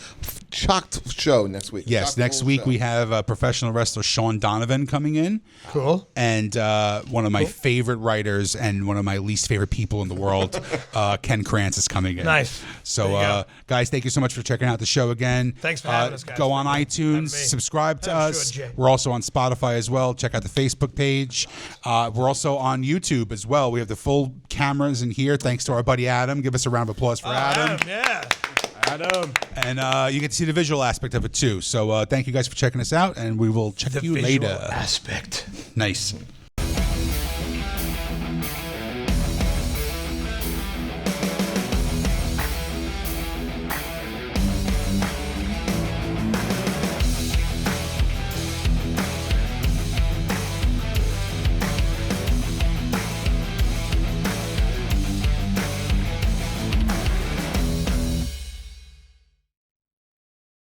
chocked show next week. Yes, next week we have professional wrestler Sean Donovan coming in. Cool. And one of my favorite writers and one of my least favorite people in the world, Ken Krantz, is coming in. Nice. So, guys, thank you so much for checking out the show again. Thanks for having us, guys. Go on Having iTunes, me. subscribe to I'm us. sure, Jay. We're also on Spotify as well. Check out the Facebook page. We're also on YouTube as well. We have the full cameras in here. Thanks to our buddy Adam. Give us a round of applause for Adam. Yeah. Adam. And you get to see the visual aspect of it too. So thank you guys for checking us out, and we will check you visual later. aspect. Nice.